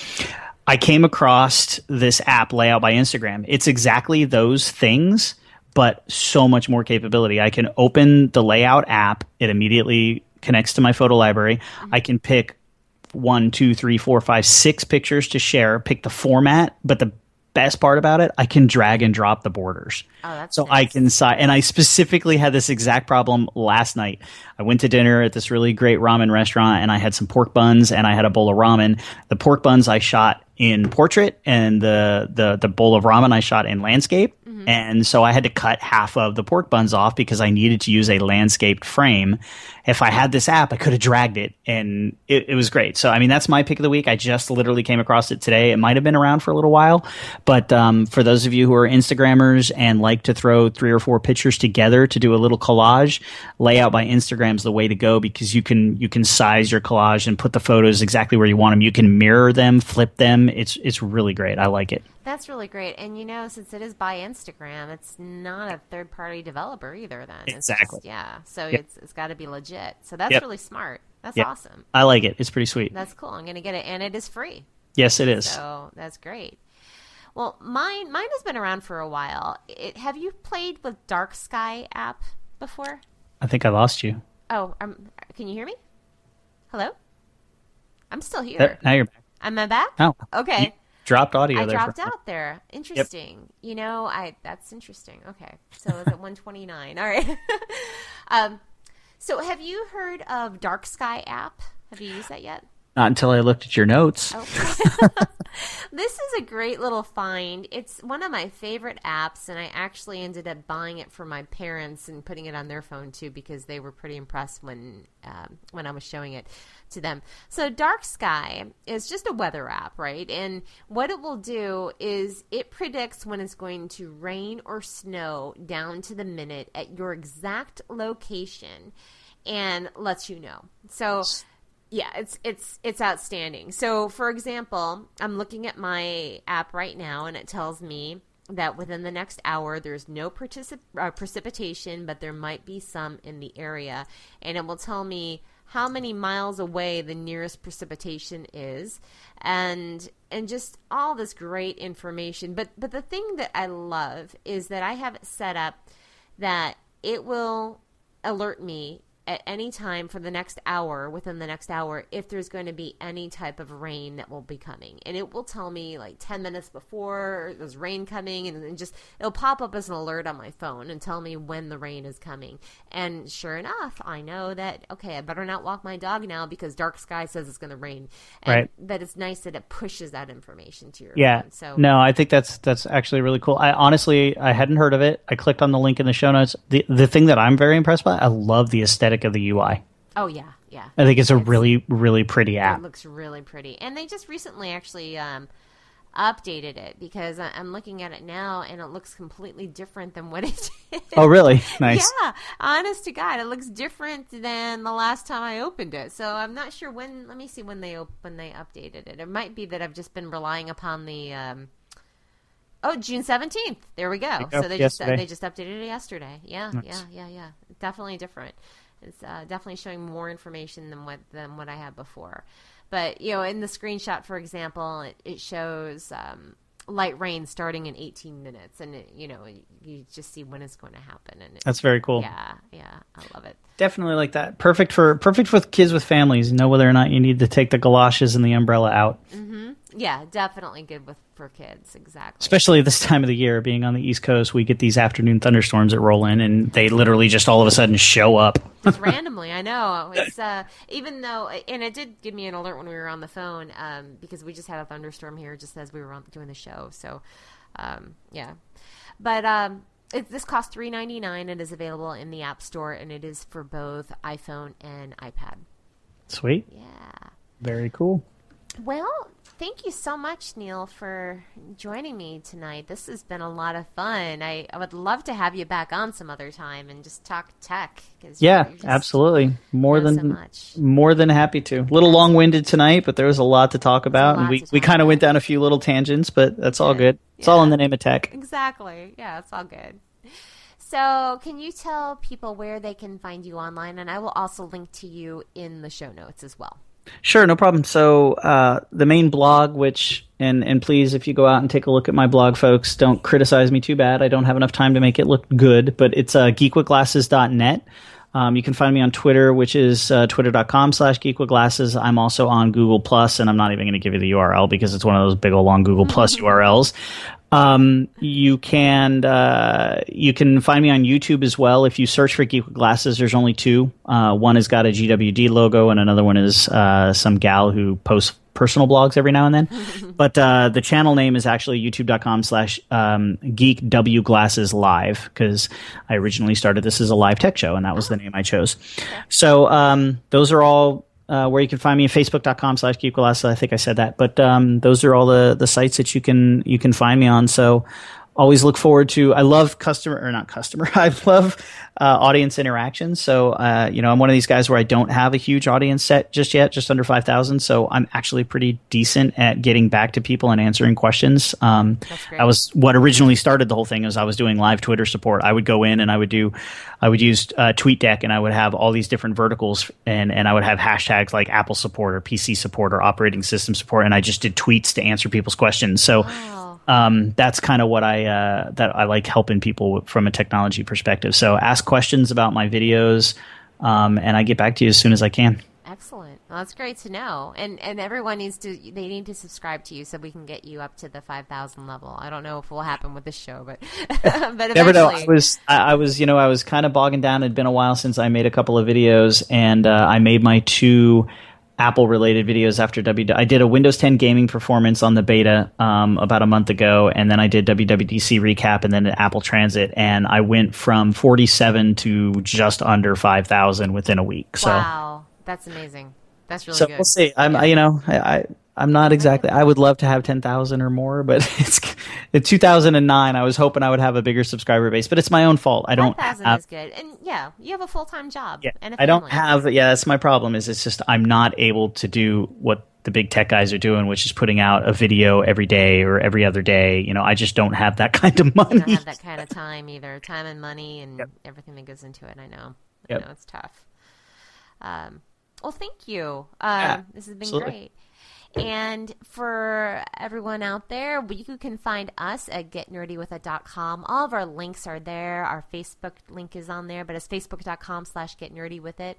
I came across this app, Layout by Instagram. It's exactly those things, but so much more capability. I can open the Layout app. It immediately connects to my photo library. Mm-hmm. I can pick 1, 2, 3, 4, 5, 6 pictures to share, pick the format, but the best part about it, I can drag and drop the borders. Oh, that's so nice. And I specifically had this exact problem last night. I went to dinner at this really great ramen restaurant, and I had some pork buns and I had a bowl of ramen. The pork buns I shot in portrait, and the bowl of ramen I shot in landscape. Mm-hmm. And so I had to cut half of the pork buns off because I needed to use a landscaped frame. If I had this app, I could have dragged it, and it was great. So, that's my pick of the week. I just literally came across it today. It might have been around for a little while, but for those of you who are Instagrammers and like to throw 3 or 4 pictures together to do a little collage, Layout by Instagram is the way to go because you can size your collage and put the photos exactly where you want them. You can mirror them, flip them. It's really great. I like it. That's really great. And, since it is by Instagram, it's not a third-party developer either then. Exactly. It's just, so Yep. it's got to be legit. So that's really smart. That's awesome. I like it. It's pretty sweet. That's cool. I'm going to get it. And it is free. Yes, it is. So that's great. Well, mine has been around for a while. Have you played with Dark Sky app before? I think I lost you. Oh, can you hear me? Hello? I'm still here. Now you're back. Am I back? Oh. Okay. You dropped audio I there. dropped out there. Interesting. Yep. That's interesting. Okay. So it's at 129. All right. So have you heard of Dark Sky app? Have you used that yet? Not until I looked at your notes. Okay. This is a great little find. It's one of my favorite apps, and I actually ended up buying it for my parents and putting it on their phone too because they were pretty impressed when I was showing it to them. So Dark Sky is just a weather app, right? And what it will do is it predicts when it's going to rain or snow down to the minute at your exact location and lets you know. So yeah, it's outstanding. So, for example, I'm looking at my app right now, and it tells me that within the next hour, there's no precipitation, but there might be some in the area. And it will tell me how many miles away the nearest precipitation is, and just all this great information. But the thing that I love is that I have it set up that it will alert me at any time for the next hour, within the next hour, if there's going to be any type of rain that will be coming. And it will tell me like 10 minutes before there's rain coming, and just it'll pop up as an alert on my phone and tell me when the rain is coming. And sure enough, I know that, okay, I better not walk my dog now because Dark Sky says it's going to rain. And right. But it's nice that it pushes that information to your phone. So no, I think that's actually really cool. I hadn't heard of it. I clicked on the link in the show notes. The thing that I'm very impressed by, I love the aesthetic of the UI. Oh, yeah, yeah. I think it's a really, really pretty app. It looks really pretty. And they just recently actually updated it because I'm looking at it now and it looks completely different than what it did. Oh, really? Nice. Yeah, honest to God, it looks different than the last time I opened it. So I'm not sure when. Let me see when they updated it. It might be that I've just been relying upon the. June 17th. There we go. So they just updated it yesterday. Yeah, nice. Yeah. Definitely different. It's definitely showing more information than what I had before. But, in the screenshot, for example, it shows light rain starting in 18 minutes. And, you just see when it's going to happen. And that's very cool. Yeah, I love it. Definitely like that. Perfect for kids with families. Know whether or not you need to take the galoshes and the umbrella out. Mm-hmm. Yeah, definitely good for kids. Exactly. Especially this time of the year, being on the East Coast, we get these afternoon thunderstorms that roll in, and they literally just all of a sudden show up. Just randomly, I know. It's even though, and it did give me an alert when we were on the phone because we just had a thunderstorm here just as we were doing the show. So, yeah. But this costs $3.99. It is available in the App Store, and it is for both iPhone and iPad. Sweet. Yeah. Very cool. Well, thank you so much, Neil, for joining me tonight. This has been a lot of fun. I would love to have you back on some other time and just talk tech. Yeah, absolutely. More than happy to. A little long-winded tonight, but there was a lot to talk about. And we kind of went down a few little tangents, but that's all good. It's all in the name of tech. Exactly. Yeah, it's all good. So can you tell people where they can find you online? And I will also link to you in the show notes as well. Sure, no problem. So the main blog, and please, if you go out and take a look at my blog, folks, don't criticize me too bad. I don't have enough time to make it look good, but it's geekwithglasses.net. You can find me on Twitter, which is twitter.com/geekwithglasses. I'm also on Google+, and I'm not even going to give you the URL because it's one of those big old long Google+ URLs. You can find me on YouTube as well. If you search for Geek with Glasses, there's only two. One has got a GWD logo, and another one is some gal who posts personal blogs every now and then. But the channel name is actually youtube.com/geekwglasseslive because I originally started this as a live tech show, and that was the name I chose. So those are all where you can find me at facebook.com/geekwithglasses. I think I said that, but those are all the sites that you can find me on. So always look forward to. I love I love audience interaction. So I'm one of these guys where I don't have a huge audience set just yet, just under 5,000. So I'm actually pretty decent at getting back to people and answering questions. That's great. I was what originally started the whole thing. Is I was doing live Twitter support. I would go in and I would use TweetDeck, and I would have all these different verticals, and I would have hashtags like Apple support or PC support or operating system support, and I just did tweets to answer people's questions. So. Wow. That's kind of what I like helping people from a technology perspective. So ask questions about my videos, and I get back to you as soon as I can. Excellent. Well, that's great to know. And everyone need to subscribe to you so we can get you up to the 5,000 level. I don't know if it will happen with this show, but but never know. I was kind of bogging down. It'd been a while since I made a couple of videos, and I made my 2 Apple-related videos after I did a Windows 10 gaming performance on the beta about a month ago, and then I did WWDC recap, and then an Apple Transit, and I went from 47 to just under 5,000 within a week. So, wow, that's amazing. That's really good. So we'll see. I'm not exactly. I would love to have 10,000 or more, but it's in 2009. I was hoping I would have a bigger subscriber base, but it's my own fault. I don't. 5,000 is good, and yeah, you have a full-time job. Yeah, and a I don't family. have. Yeah, that's my problem. It's just I'm not able to do what the big tech guys are doing, which is putting out a video every day or every other day. I just don't have that kind of money. You don't have that kind of time either. Time and money and everything that goes into it. I know. I know it's tough. Well, thank you. This has been absolutely great. And for everyone out there, you can find us at getnerdywithit.com. All of our links are there. Our Facebook link is on there, but it's facebook.com/getnerdywithit,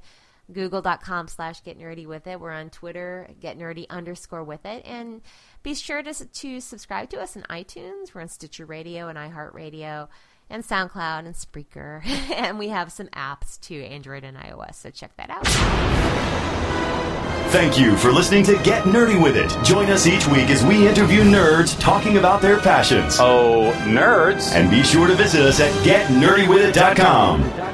google.com/getnerdywithit. We're on Twitter, getnerdy_withit. And be sure to subscribe to us on iTunes. We're on Stitcher Radio and iHeartRadio and SoundCloud and Spreaker. And we have some apps too, Android and iOS, so check that out. Thank you for listening to Get Nerdy With It. Join us each week as we interview nerds talking about their passions. Oh, nerds. And be sure to visit us at getnerdywithit.com.